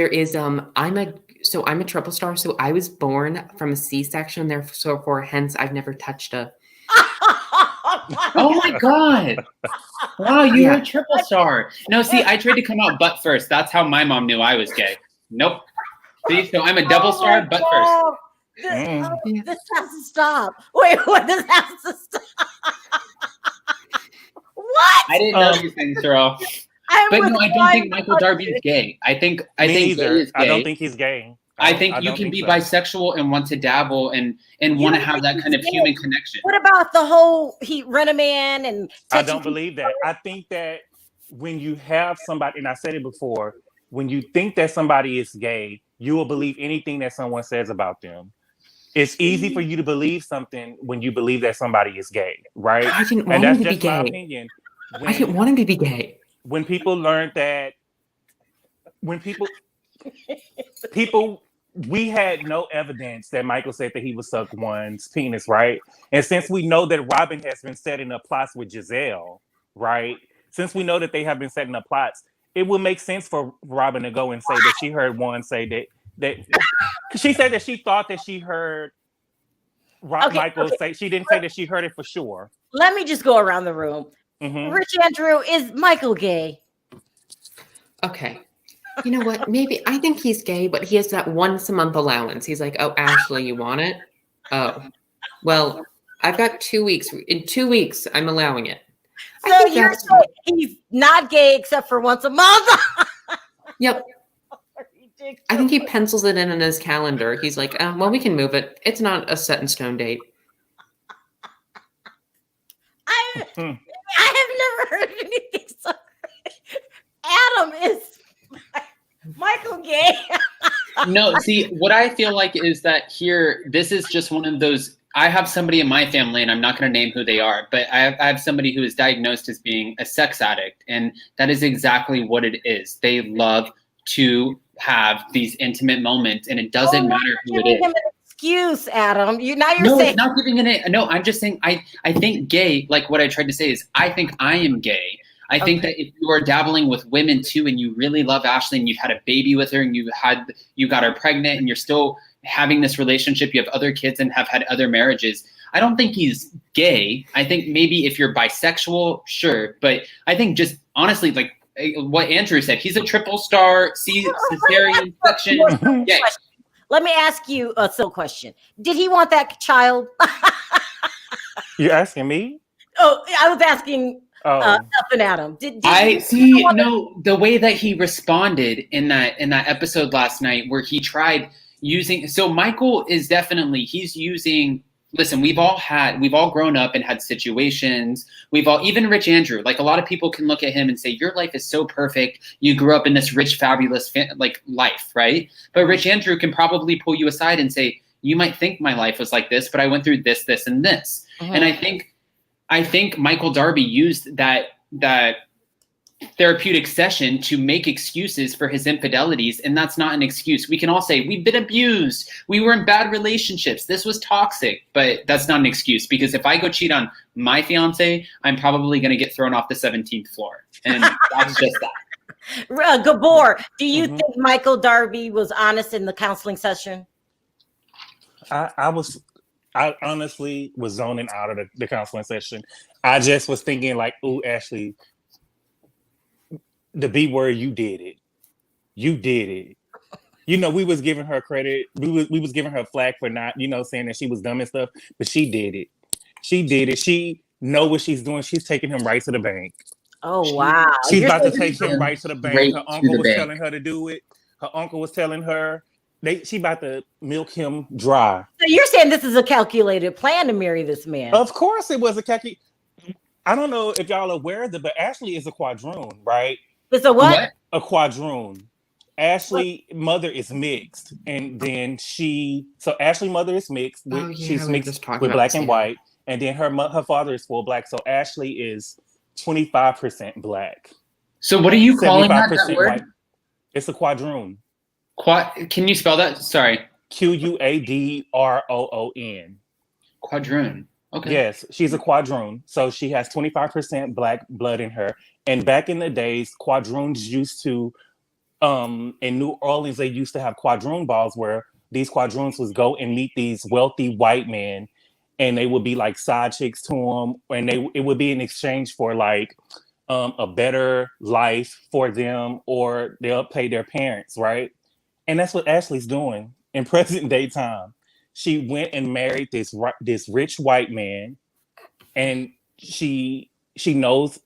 is I'm a triple star. So I was born from a C-section. Therefore, hence I've never touched a. Oh my god! Wow, you're a triple star. No, see, I tried to come out butt first. That's how my mom knew I was gay. Nope. See, so I'm a double star butt first. This has to stop. Wait, what? This has to stop. What? I didn't know these things, Sharrell. But no, I don't think Michael Darby is gay. I think he is gay. I don't think he's gay. I think you can be bisexual and want to dabble and want to have that kind of human connection. What about the whole he rent a man and? I don't believe that. I think that when you have somebody, and I said it before, when you think that somebody is gay, you will believe anything that someone says about them. It's easy for you to believe something when you believe that somebody is gay, right? I didn't And want him that's to be just my gay. opinion. I didn't want him to be gay. When people learned that, when people, we had no evidence that Michael said that he would suck one's penis, right? And since we know that Robyn has been setting up plots with Gizelle, right? Since we know that they have been setting up plots, it would make sense for Robyn to go and say that she heard one say that she said that she thought that she heard Michael say. She didn't say that she heard it for sure. Let me just go around the room. Mm-hmm. Rich Andrew, is Michael gay? Okay. You know what? Maybe I think he's gay, but he has that once a month allowance. He's like, oh, Ashely, you want it? Oh, well, I've got 2 weeks. In 2 weeks, I'm allowing it. So you're saying he's not gay except for once a month? Yep. I think he pencils it in his calendar. He's like, well, we can move it. It's not a set in stone date. I have never heard anything so. Adam, is Michael gay? No, see, what I feel like is that here, this is just one of those. I have somebody in my family, and I'm not going to name who they are, but I have somebody who is diagnosed as being a sex addict, and that is exactly what it is. They love to have these intimate moments, and it doesn't matter who it is. Excuse, Adam. You're no, saying it's not giving it. No, I'm just saying. I think gay. Like what I tried to say is, I think I am gay. I think that if you are dabbling with women too, and you really love Ashely, and you've had a baby with her, and you got her pregnant, and you're still having this relationship, you have other kids and have had other marriages. I don't think he's gay. I think maybe if you're bisexual, sure, but I think just honestly, like what Andrew said, he's a triple star, cesarean section. Yeah. Let me ask you a silly question. Did he want that child? You're asking me? Oh, I was asking up and Adam. Did I see? No, the way that he responded in that episode last night, where he tried using. So Michael is definitely he's using. Listen, we've all grown up and had situations. Even Rich Andrew, like a lot of people can look at him and say, your life is so perfect. You grew up in this rich, fabulous life, right? But Rich Andrew can probably pull you aside and say, you might think my life was like this, but I went through this, this, and this. Mm-hmm. And I think Michael Darby used that therapeutic session to make excuses for his infidelities, and that's not an excuse. We can all say we've been abused, we were in bad relationships, this was toxic, but that's not an excuse, because if I go cheat on my fiance, I'm probably going to get thrown off the 17th floor, and that's just that. Gabor, do you think Michael Darby was honest in the counseling session? I honestly was zoning out of the counseling session. I just was thinking like, ooh, Ashely, the B word, you did it. You did it. You know, we was giving her credit. We was giving her flack for not, saying that she was dumb and stuff, but she did it. She did it. She know what she's doing. She's taking him right to the bank. Oh, wow. She's about to take him right to the bank. Her uncle was telling her to do it. Her uncle was telling her. She about to milk him dry. So you're saying this is a calculated plan to marry this man? Of course it was a calculated. I don't know if y'all are aware of it, but Ashely is a quadroon, right? It's a what? A quadroon. Ashely mother is mixed, and then so Ashely mother is mixed. She's mixed with black and white, and then her father is full black. So Ashely is 25% black. So what are you calling that word? White. It's a quadroon. Can you spell that? Sorry. Quadroon. Quadroon. Okay. Yes, she's a quadroon. So she has 25% black blood in her. And back in the days, quadroons used to, in New Orleans, they used to have quadroon balls where these quadroons would go and meet these wealthy white men, and they would be like side chicks to them, and it would be in exchange for like a better life for them, or they'll pay their parents, right? And that's what Ashely's doing in present day time. She went and married this rich white man, and she knows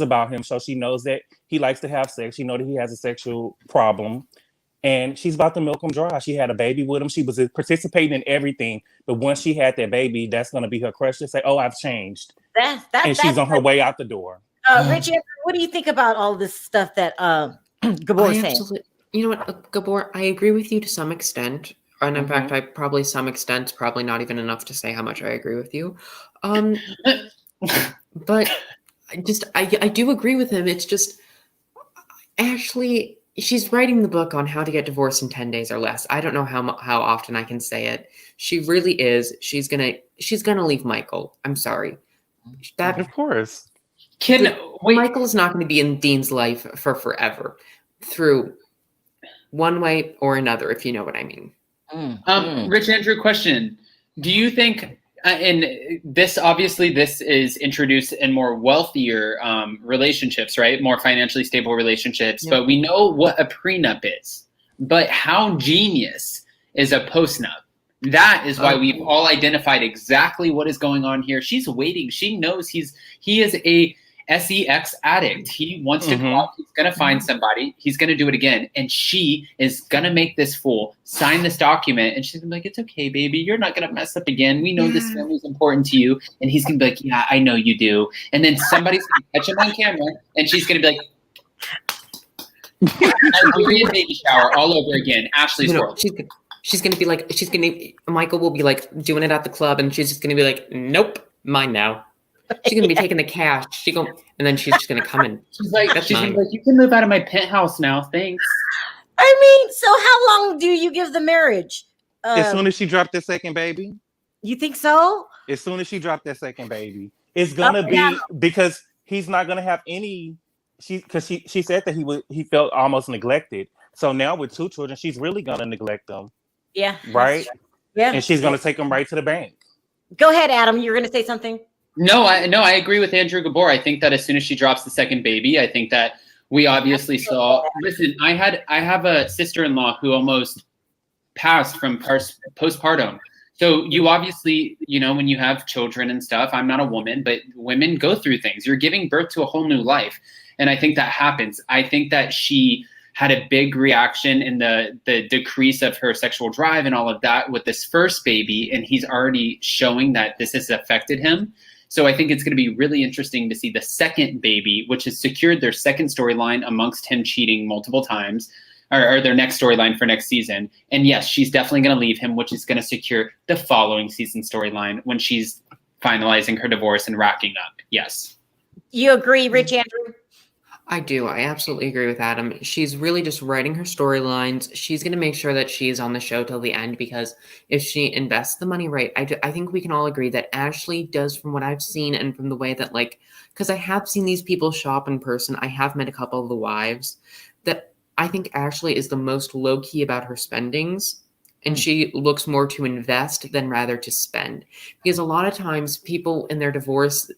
about him, so she knows that he likes to have sex. She knows that he has a sexual problem, and she's about to milk him dry. She had a baby with him. She was participating in everything, but once she had that baby, that's going to be her crush to say, "Oh, I've changed," and she's on her way out the door. Richard, what do you think about all this stuff that Gabor's saying. You know what, Gabor, I agree with you to some extent. And in fact, some extent, probably not even enough to say how much I agree with you. But I do agree with him. It's just, Ashely, she's writing the book on how to get divorced in 10 days or less. I don't know how often I can say it. She really is. She's gonna leave Michael. I'm sorry. Of course. Michael is not going to be in Dean's life for forever, through one way or another, if you know what I mean. Rich Andrew, question: do you think? And this is introduced in more wealthier relationships, right? More financially stable relationships. Yep. But we know what a prenup is. But how genius is a postnup? That is why we've all identified exactly what is going on here. She's waiting. She knows he is a sex addict. He wants to go out. He's going to find somebody. He's going to do it again. And she is going to make this fool sign this document. And she's going to be like, it's okay, baby. You're not going to mess up again. We know this family is important to you. And he's going to be like, yeah, I know you do. And then somebody's going to catch him on camera. And she's going to be like, Nigerian baby shower all over again. Ashley's world. She's going to be like, Michael will be like doing it at the club. And she's just going to be like, nope, mine now. She's gonna be taking the cash. And then she's just gonna come in. She's gonna be like, you can move out of my penthouse now, thanks. I mean, so how long do you give the marriage? As soon as she dropped the second baby. You think so? As soon as she dropped that second baby, it's gonna be because he's not gonna have any. She said that he felt almost neglected. So now with 2 children, she's really gonna neglect them. Yeah. Right. Yeah. And she's gonna take them right to the bank. Go ahead, Adam. You're gonna say something. No, I agree with Andrew Gabor. I think that as soon as she drops the second baby, I think that we obviously saw. Listen, I have a sister-in-law who almost passed from postpartum. So you obviously, when you have children and stuff, I'm not a woman, but women go through things. You're giving birth to a whole new life. And I think that happens. I think that she had a big reaction in the decrease of her sexual drive and all of that with this first baby. And he's already showing that this has affected him. So I think it's going to be really interesting to see the second baby, which has secured their second storyline amongst him cheating multiple times, or their next storyline for next season. And yes, she's definitely going to leave him, which is going to secure the following season storyline when she's finalizing her divorce and racking up. Yes. You agree, Rich Andrew? I do. I absolutely agree with Adam. She's really just writing her storylines. She's going to make sure that she is on the show till the end, because if she invests the money right, I think we can all agree that Ashely does, from what I've seen and from the way that, because I have seen these people shop in person. I have met a couple of the wives, that I think Ashely is the most low-key about her spendings. And she looks more to invest than rather to spend. Because a lot of times people in their divorce,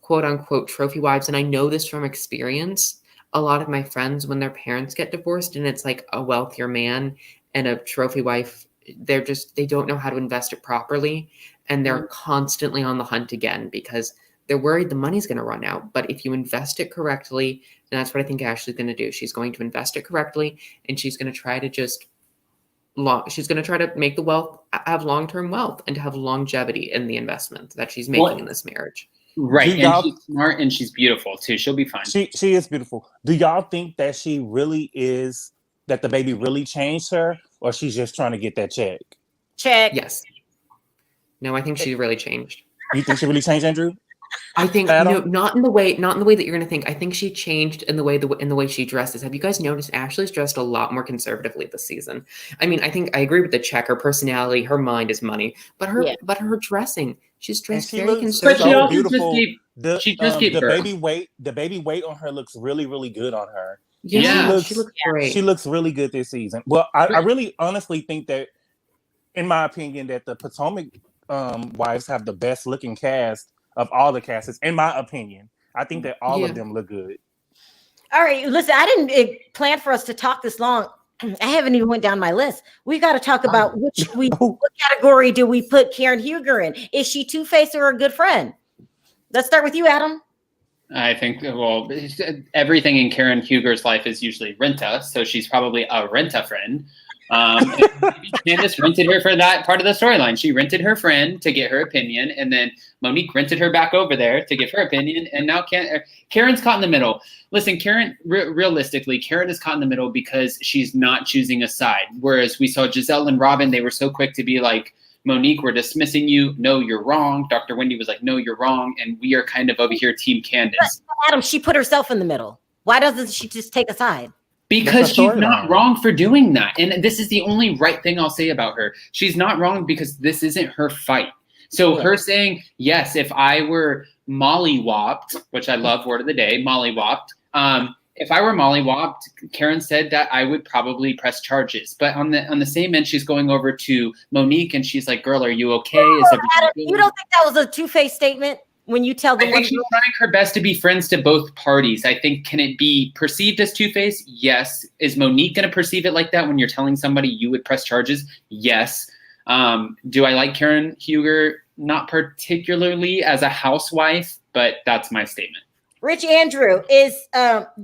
quote unquote trophy wives, and I know this from experience, a lot of my friends, when their parents get divorced and it's like a wealthier man and a trophy wife, they don't know how to invest it properly, and they're constantly on the hunt again because they're worried the money's going to run out. But if you invest it correctly, and that's what I think Ashely's going to do, she's going to invest it correctly, and she's going to try to make the wealth have long-term wealth and to have longevity in the investment that she's making in this marriage. Right. And she's smart and she's beautiful too. She'll be fine. She is beautiful. Do y'all think that she really is, that the baby really changed her, or she's just trying to get that check? Yes. No, I think she really changed. You think she really changed, Andrew? I think not in the way that you're going to think. I think she changed in the way she dresses. Have you guys noticed Ashely's dressed a lot more conservatively this season? I mean, I think I agree with the check. Her personality, her mind is money, but her dressing, she's dressed very conservative. But she also beautiful. The baby weight on her looks really, really good on her. Yeah, she looks great. She looks really good this season. Well, I really honestly think that, in my opinion, that the Potomac wives have the best looking cast of all the casts, in my opinion. I think that all of them look good. All right, listen, I didn't plan for us to talk this long. I haven't even went down my list. We got to talk about what category do we put Karen Huger in? Is she two-faced or a good friend? Let's start with you, Adam. I think, everything in Karen Huger's life is usually renta, so she's probably a renta friend. Maybe Candice rented her for that part of the storyline. She rented her friend to get her opinion, and then Monique rented her back over there to give her opinion, and now Karen's caught in the middle. Listen, Karen, realistically, Karen is caught in the middle because she's not choosing a side. Whereas we saw Gizelle and Robyn, they were so quick to be like, Monique, we're dismissing you. No, you're wrong. Dr. Wendy was like, no, you're wrong. And we are kind of over here, Team Candice. But Adam, she put herself in the middle. Why doesn't she just take a side? Because she's not wrong for doing that. And this is the only right thing I'll say about her. She's not wrong because this isn't her fight. So her saying, yes, if I were mollywopped, which I love word of the day, mollywopped, if I were mollywopped, Karen said that I would probably press charges. But on the same end, she's going over to Monique and she's like, girl, are you okay? Adam, you don't think that was a two-faced statement when you tell the I think she's trying her best to be friends to both parties. I think, can it be perceived as two-faced? Yes. Is Monique going to perceive it like that when you're telling somebody you would press charges? Yes. Do I like Karen Huger? Not particularly as a housewife, but that's my statement. Rich Andrew,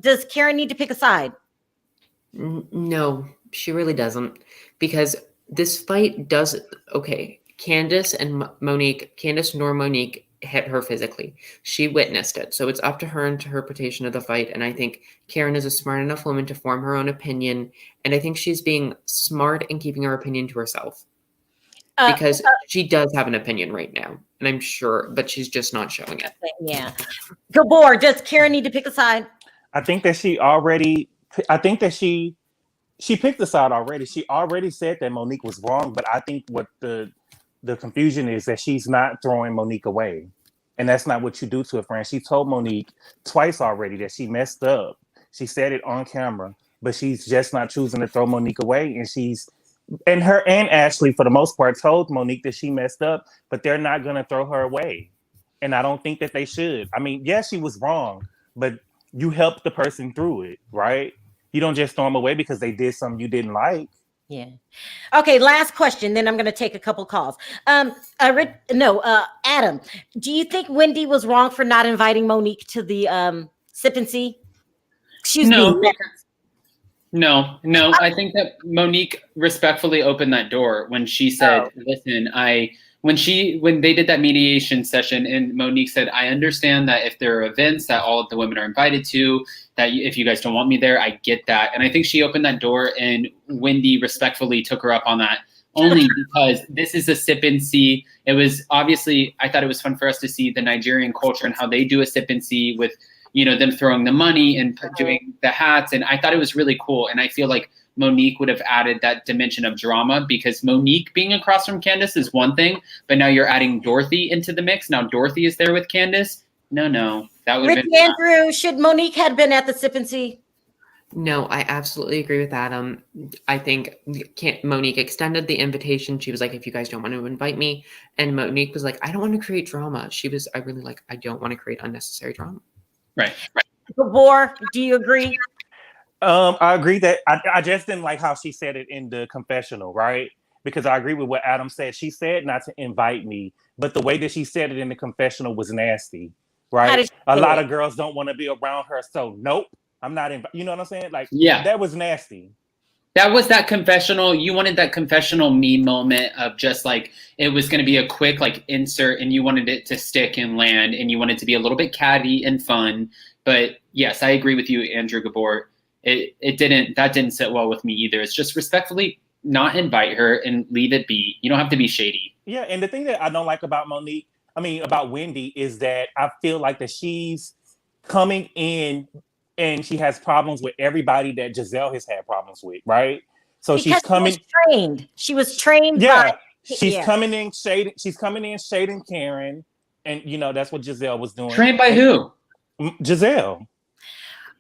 does Karen need to pick a side? No, she really doesn't. Because this fight does, okay, Candice nor Monique hit her physically. She witnessed it. So it's up to her interpretation of the fight. And I think Karen is a smart enough woman to form her own opinion. And I think she's being smart and keeping her opinion to herself. Because she does have an opinion right now, and I'm sure, but she's just not showing it. Yeah. Gabor, does Karen need to pick a side? I think that she picked the side already. She already said that Monique was wrong, but I think what the confusion is that she's not throwing Monique away. And that's not what you do to a friend. She told Monique twice already that she messed up. She said it on camera, but she's just not choosing to throw Monique away. And her and Ashely, for the most part, told Monique that she messed up, but they're not going to throw her away. And I don't think that they should. I mean, yes, she was wrong, but you helped the person through it, right? You don't just throw them away because they did something you didn't like. Yeah. Okay, last question, then I'm going to take a couple calls. Adam, do you think Wendy was wrong for not inviting Monique to the sip and see? No, I think that Monique respectfully opened that door when she said, listen, when they did that mediation session and Monique said, I understand that if there are events that all of the women are invited to, that if you guys don't want me there, I get that. And I think she opened that door and Wendy respectfully took her up on that only because this is a sip and see. It was obviously, I thought it was fun for us to see the Nigerian culture and how they do a sip and see with them throwing the money and doing the hats. And I thought it was really cool. And I feel like Monique would have added that dimension of drama because Monique being across from Candice is one thing, but now you're adding Dorothy into the mix. Now Dorothy is there with Candice. No, that would have been Andrew, should Monique have been at the sip and see? No, I absolutely agree with Adam. I think Monique extended the invitation. She was like, if you guys don't want to invite me. And Monique was like, I don't want to create drama. I don't want to create unnecessary drama. Right. Gabor, do you agree? I agree that I just didn't like how she said it in the confessional, right? Because I agree with what Adam said. She said not to invite me, but the way that she said it in the confessional was nasty, right? A lot of girls don't want to be around her, so nope, I'm not invited. You know what I'm saying? Like, yeah, that was nasty. That was that confessional. You wanted that confessional meme moment of just like, it was going to be a quick like insert and you wanted it to stick and land and you wanted to be a little bit catty and fun. But yes, I agree with you, Andrew Gabor. That didn't sit well with me either. It's just respectfully not invite her and leave it be. You don't have to be shady. Yeah. And the thing that I don't like about about Wendy is that I feel like that she's coming in and she has problems with everybody that Gizelle has had problems with, right? So because she's coming trained. She was trained. Yeah, she's coming in shading. She's coming in shading Karen, and that's what Gizelle was doing. Trained by who? Giselle.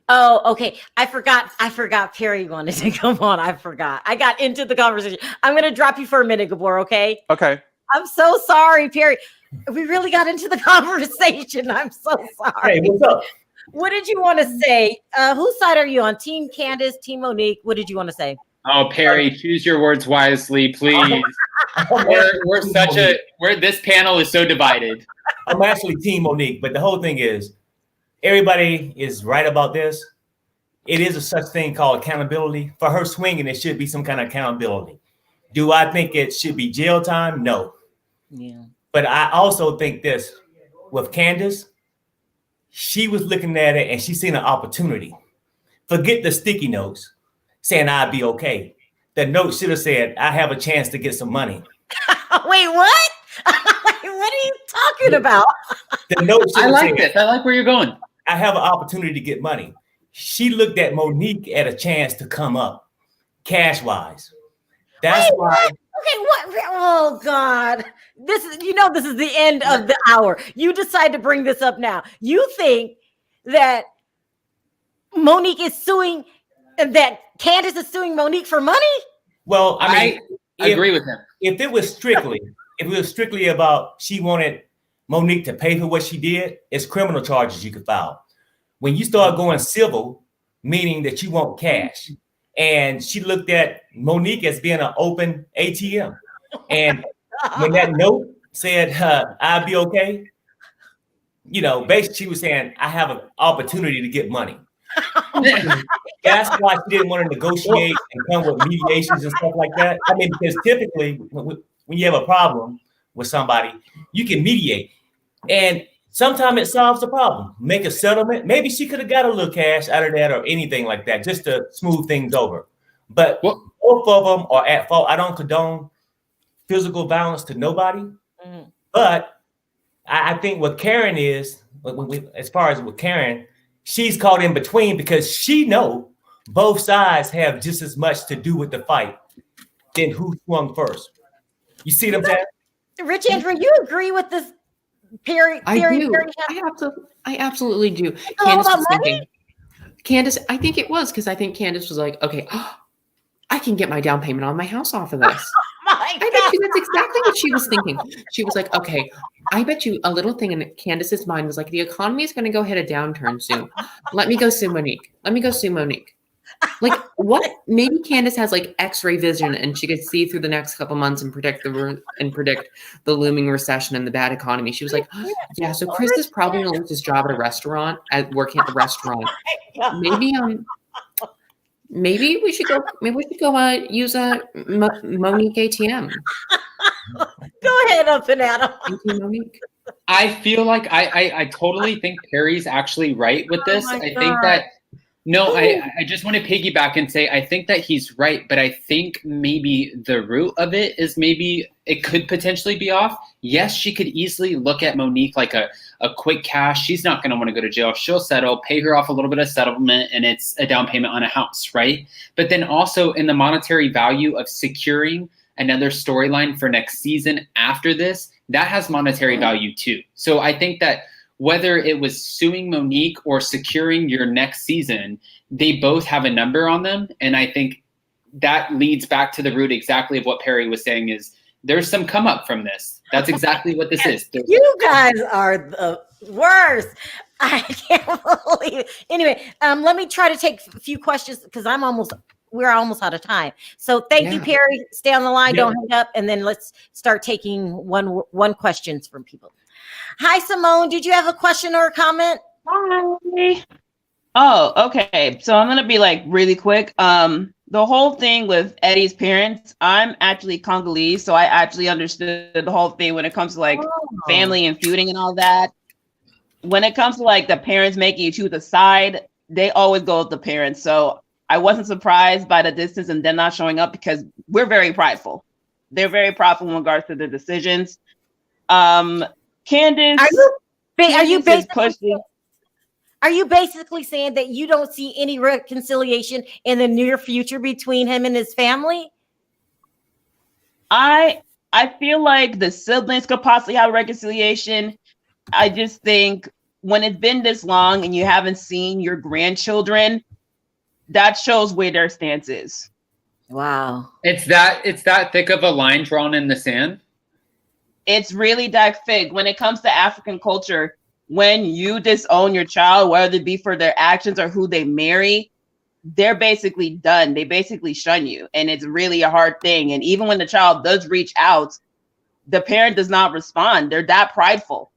Oh, okay. I forgot Perry wanted to come on. I forgot. I got into the conversation. I'm going to drop you for a minute, Gabor, okay? Okay. I'm so sorry, Perry. We really got into the conversation. I'm so sorry. Hey, what's up? What did you want to say? Whose side are you on? Team Candice, Team Monique? What did you want to say? Oh, Perry, choose your words wisely, please. This panel is so divided. I'm actually Team Monique, but the whole thing is, everybody is right about this. it is a such thing called accountability. For her swinging, it should be some kind of accountability. Do I think it should be jail time? No. Yeah. But I also think this with Candice, she was looking at it and she seen an opportunity. Forget the sticky notes saying I'd be okay. The note should have said, I have a chance to get some money. Wait, what? What are you talking about? The note should I have like said, this. I like where you're going. I have an opportunity to get money. She looked at Monique at a chance to come up cash-wise. That's Wait, why. what? Okay, what? Oh God, this is the end of the hour. You decide to bring this up now. You think that Monique is suing, that Candice is suing Monique for money? Well, I agree with him. If it was strictly about she wanted Monique to pay for what she did, it's criminal charges you could file. When you start going civil, meaning that you want cash, and she looked at Monique as being an open ATM, and when that note said I'd be okay, basically she was saying I have an opportunity to get money. That's why she didn't want to negotiate and come with mediations and stuff like that. I mean, because typically when you have a problem with somebody, you can mediate. And sometimes it solves the problem. Make a settlement. Maybe she could have got a little cash out of that or anything like that just to smooth things over. But both of them are at fault. I don't condone physical violence to nobody. Mm-hmm. But I think what Karen is, as far as with Karen, she's caught in between because she know both sides have just as much to do with the fight than who swung first. You see what I'm saying? Rich Andrew, you agree with this theory? I do. I absolutely do. Candice was thinking. Candice, I think it was because I think Candice was like, okay, I can get my down payment on my house off of this. I bet you that's exactly what she was thinking. She was like, okay, I bet you a little thing in Candice's mind was like, the economy is going to go hit a downturn soon. Let me go sue Monique. Like what? Maybe Candice has like X-ray vision and she could see through the next couple months and predict the looming recession and the bad economy. She was like, yeah, so Chris is probably going to lose his job at a restaurant, working at the restaurant. Maybe we should go. Maybe we should go use a Monique ATM. Go ahead, up and Adam. Thank you, Monique. I feel like I totally think Perry's actually right with this. I think that I just want to piggyback and say I think that he's right, but I think maybe the root of it is maybe it could potentially be off. Yes, she could easily look at Monique like a quick cash. She's not going to want to go to jail. She'll settle, pay her off a little bit of settlement, and it's a down payment on a house, right? But then also in the monetary value of securing another storyline for next season after this, that has monetary value too. So I think that whether it was suing Monique or securing your next season, they both have a number on them. And I think that leads back to the root exactly of what Perry was saying is there's some come up from this. That's exactly what this is. You guys are the worst. I can't believe it. Anyway, let me try to take a few questions because we're almost out of time. So thank you, Perry. Stay on the line. Don't hang up. And then let's start taking one questions from people. Hi, Simone. Did you have a question or a comment? Hi. Oh, okay. So I'm going to be like really quick. The whole thing with Eddie's parents, I'm actually Congolese, so I actually understood the whole thing when it comes to like family and feuding and all that. When it comes to like the parents making you choose a side, they always go with the parents. So I wasn't surprised by the distance and them not showing up because we're very prideful. They're very prideful in regards to their decisions. Candice, are you basically saying that you don't see any reconciliation in the near future between him and his family? I feel like the siblings could possibly have a reconciliation. I just think when it's been this long and you haven't seen your grandchildren, that shows where their stance is. Wow. It's that thick of a line drawn in the sand. It's really that thick. When it comes to African culture, when you disown your child, whether it be for their actions or who they marry, they're basically done. They basically shun you. And it's really a hard thing. And even when the child does reach out, the parent does not respond. They're that prideful.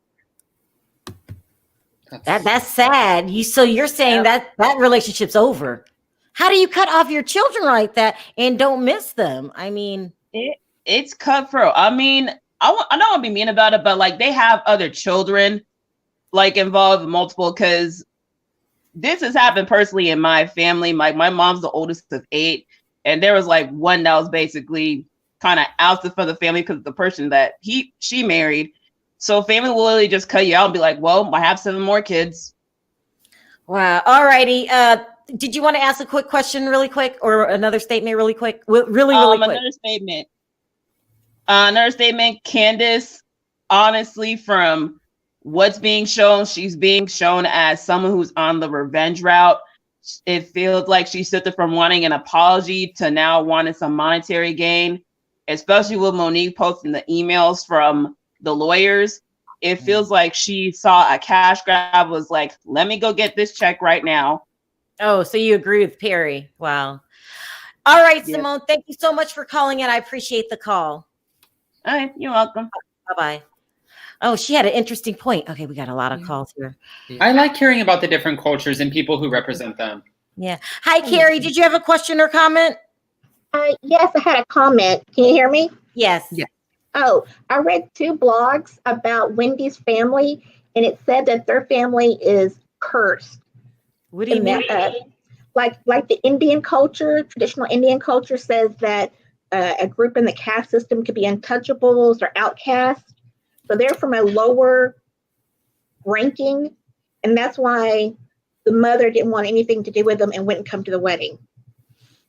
That's sad. So you're saying that relationship's over. How do you cut off your children like that and don't miss them? I mean, it's cutthroat. I mean, I don't want to be mean about it, but like they have other children like involved, multiple, because this has happened personally in my family. My mom's the oldest of 8, and there was like one that was basically kind of ousted from the family because of the person that she married. So family will literally just cut you out and be like, well, I have 7 more kids. Wow. All righty. Did you want to ask a quick question really quick, or another statement really quick? Really quick. Another statement. Candice, honestly, from what's being shown, she's being shown as someone who's on the revenge route. It feels like she shifted from wanting an apology to now wanting some monetary gain, especially with Monique posting the emails from the lawyers. It feels like she saw a cash grab, was like, let me go get this check right now. Oh, so you agree with Perry. Wow. All right, Simone, thank you so much for calling in. I appreciate the call. All right, you're welcome. Bye-bye. Oh, she had an interesting point. Okay, we got a lot of calls here. I like hearing about the different cultures and people who represent them. Yeah. Hi, Carrie. Did you have a question or comment? Yes, I had a comment. Can you hear me? Yes. Yeah. Oh, I read 2 blogs about Wendy's family, and it said that their family is cursed. What do you mean? Like the Indian culture, traditional Indian culture says that a group in the caste system could be untouchables or outcasts. So they're from a lower ranking, and that's why the mother didn't want anything to do with them and wouldn't come to the wedding.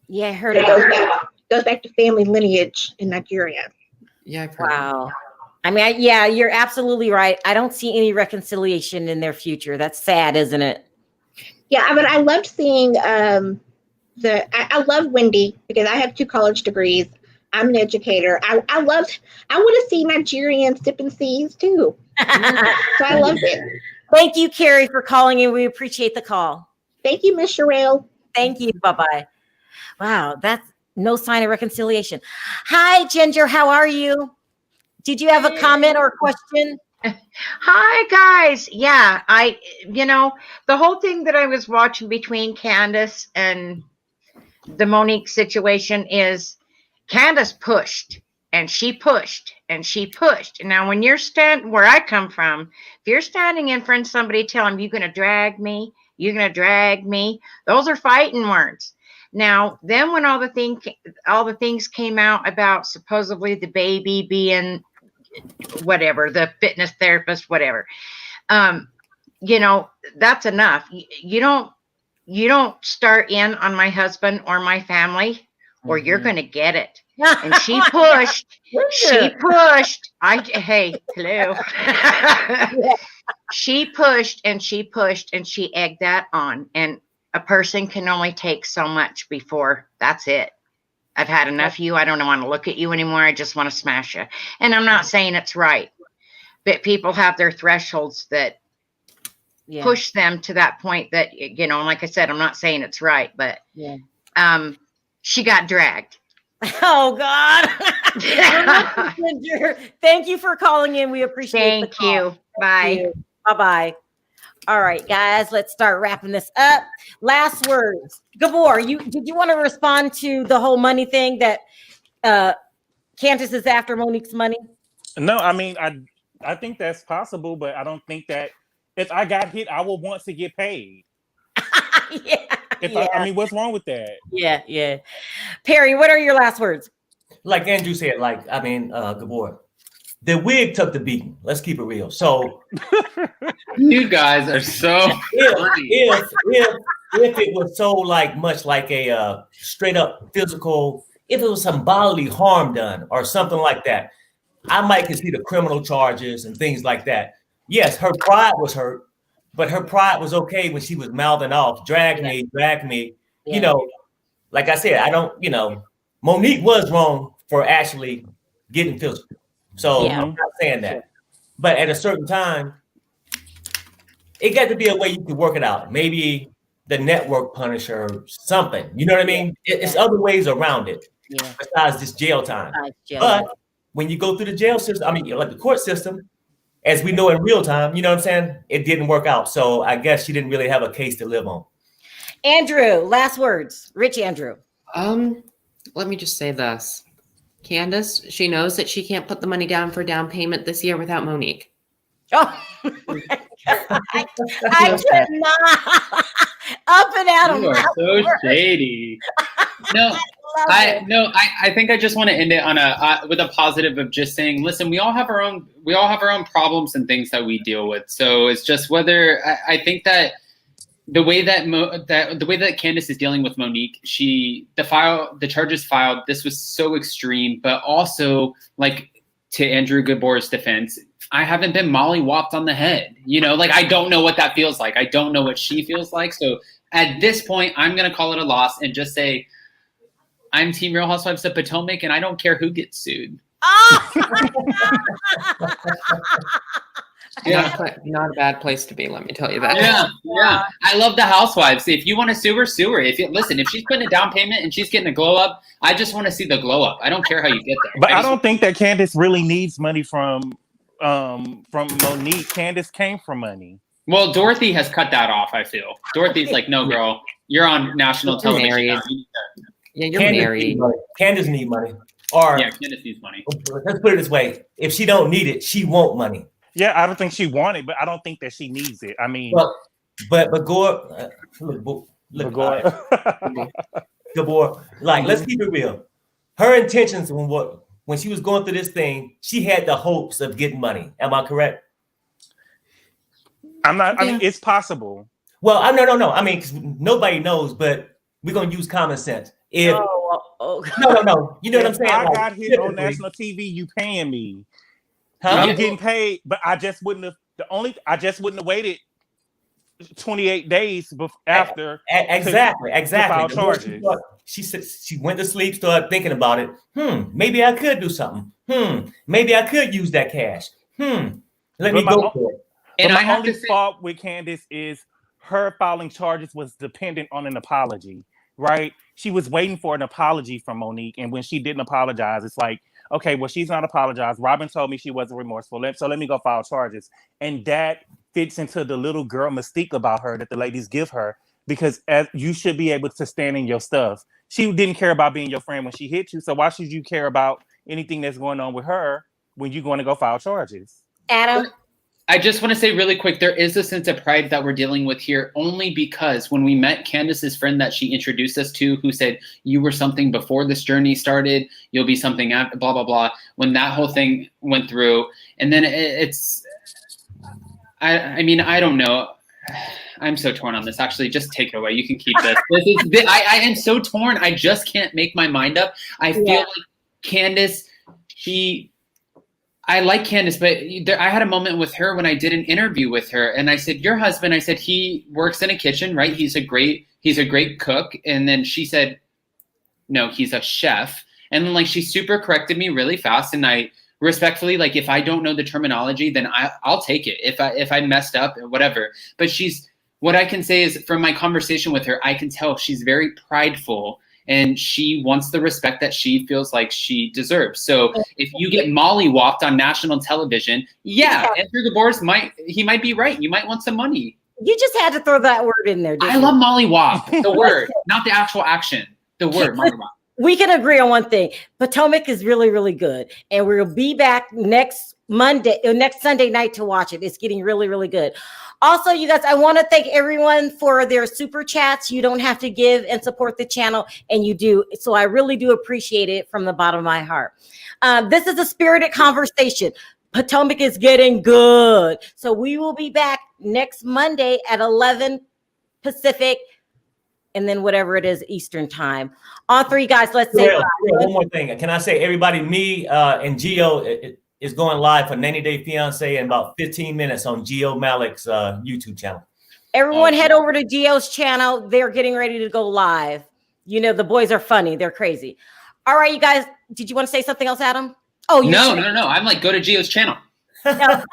Yeah, I heard It about goes back to family lineage in Nigeria. Yeah, I've heard. Wow. I mean, yeah, you're absolutely right. I don't see any reconciliation in their future. That's sad, isn't it? Yeah, but I loved seeing I love Wendy because I have 2 college degrees. I'm an educator. I want to see Nigerians sipping seas too. So I loved it. Thank you, Carrie, for calling in. We appreciate the call. Thank you, Miss Sharrell. Thank you. Bye-bye. Wow, that's no sign of reconciliation. Hi, Ginger. How are you? Did you have a comment or a question? Hi, guys. Yeah, the whole thing that I was watching between Candace and the Monique situation is Candace pushed and she pushed and she pushed. And now when you're where I come from, if you're standing in front of somebody telling them you're going to drag me, those are fighting words. Now, then when all the things came out about supposedly the baby being whatever, the fitness therapist, whatever, that's enough. You don't start in on my husband or my family, or you're going to get it. And she pushed. Hey, hello. She pushed and she egged that on. And a person can only take so much before that's it. I've had enough of you. I don't want to look at you anymore. I just want to smash you. And I'm not saying it's right, but people have their thresholds that push them to that point that, like I said, I'm not saying it's right, but she got dragged. Oh, God. Thank you for calling in. We appreciate the call. Thank you. Bye. Bye-bye. All right, guys, let's start wrapping this up. Last words. Gabor, did you want to respond to the whole money thing that Candace is after Monique's money? No, I mean, I think that's possible, but I don't think that if I got hit, I will want to get paid. I mean, what's wrong with that? Yeah. Perry, what are your last words? Like Andrew said, Gabor, the wig took the beating. Let's keep it real. So you guys are so if it was so much like a straight up physical, if it was some bodily harm done or something like that, I might consider criminal charges and things like that. Yes, her pride was hurt, but her pride was okay when she was mouthing off, drag me. Yeah. Like I said, I don't, Monique was wrong for actually getting physical. So I'm not saying that. But at a certain time, it got to be a way you could work it out. Maybe the network punish her or something. You know what I mean? It's other ways around it besides just jail time. But when you go through the jail system, like the court system, as we know in real time, you know what I'm saying? It didn't work out. So I guess she didn't really have a case to live on. Andrew, last words. Rich Andrew. Let me just say this. Candice, she knows that she can't put the money down for down payment this year without Monique. Oh my God. I could not. Up and out You of are so shady. No, I think I just want to end it on with a positive of just saying, listen, we all have our own problems and things that we deal with. So it's just whether I think that the way that Candice is dealing with Monique, the charges filed, this was so extreme, but also like to Andrew Gabor's defense, I haven't been mollywopped on the head. You know, like I don't know what that feels like. I don't know what she feels like. So at this point, I'm going to call it a loss and just say, I'm Team Real Housewives of Potomac, and I don't care who gets sued. Yeah, not a bad place to be. Let me tell you that. Yeah. I love the housewives. If you want to sue her, sue her. If she's putting a down payment and she's getting a glow up, I just want to see the glow up. I don't care how you get there. But I don't think that Candice really needs money from Monique. Candice came from money. Well, Dorothy has cut that off. I feel Dorothy's like, no, girl, you're on national television now. Yeah, you're married. Candice needs money. Or Candice needs money. Let's put it this way: if she don't need it, she want money. Yeah, I don't think she wants it, but I don't think that she needs it. I mean, but Gabor, like, let's keep it real. Her intentions when she was going through this thing, she had the hopes of getting money. Am I correct? I'm not. I mean, it's possible. Well, no. I mean, 'cause nobody knows, but we're gonna use common sense. If no, you know what I'm saying? I got hit on national TV. You paying me? Huh? I'm getting paid, but I just wouldn't have waited 28 days after. Exactly. To file charges. She said she went to sleep, started thinking about it. Maybe I could do something. Maybe I could use that cash. Let me go for it. And my only fault with Candice is her filing charges was dependent on an apology, right? She was waiting for an apology from Monique, and when she didn't apologize, it's like, okay, well, she's not apologized. Robyn told me she wasn't remorseful, so let me go file charges. And that fits into the little girl mystique about her that the ladies give her, because you should be able to stand in your stuff. She didn't care about being your friend when she hit you, so why should you care about anything that's going on with her when you're going to go file charges? Adam? I just want to say really quick, there is a sense of pride that we're dealing with here only because when we met Candice's friend that she introduced us to, who said, you were something before this journey started, you'll be something after, blah, blah, blah. When that whole thing went through, and then I mean, I don't know. I'm so torn on this. Actually, just take it away. You can keep this. I am so torn. I just can't make my mind up. I feel like Candice, I like Candice, but I had a moment with her when I did an interview with her, and I said, your husband, I said, he works in a kitchen, right? He's a great cook. And then she said, no, he's a chef. And then like, she super corrected me really fast. And I respectfully, like, if I don't know the terminology, then I'll take it. If I messed up or whatever, but what I can say is from my conversation with her, I can tell she's very prideful and she wants the respect that she feels like she deserves. So if you get mollywopped on national television, Andrew Gabor might be right. You might want some money. You just had to throw that word in there. I love mollywop, the word, not the actual action. The word mollywop. We can agree on one thing. Potomac is really, really good. And we'll be back next Sunday night to watch it. It's getting really, really good. Also, you guys, I want to thank everyone for their super chats. You don't have to give and support the channel, and you do. So I really do appreciate it from the bottom of my heart. This is a spirited conversation. Potomac is getting good. So we will be back next Monday at 11 Pacific, and then whatever it is Eastern time. On three, guys, let's say one more thing. Can I say, everybody, me and Gio is going live for 90 Day Fiance in about 15 minutes on Gio Malik's YouTube channel. Everyone head over to Gio's channel. They're getting ready to go live. You know, the boys are funny. They're crazy. All right, you guys, did you want to say something else, Adam? Oh, no. I'm like, go to Gio's channel. No.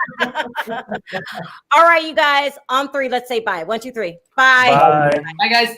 All right, you guys, on three, let's say bye. 1, 2, 3. Bye. Bye. Bye, guys.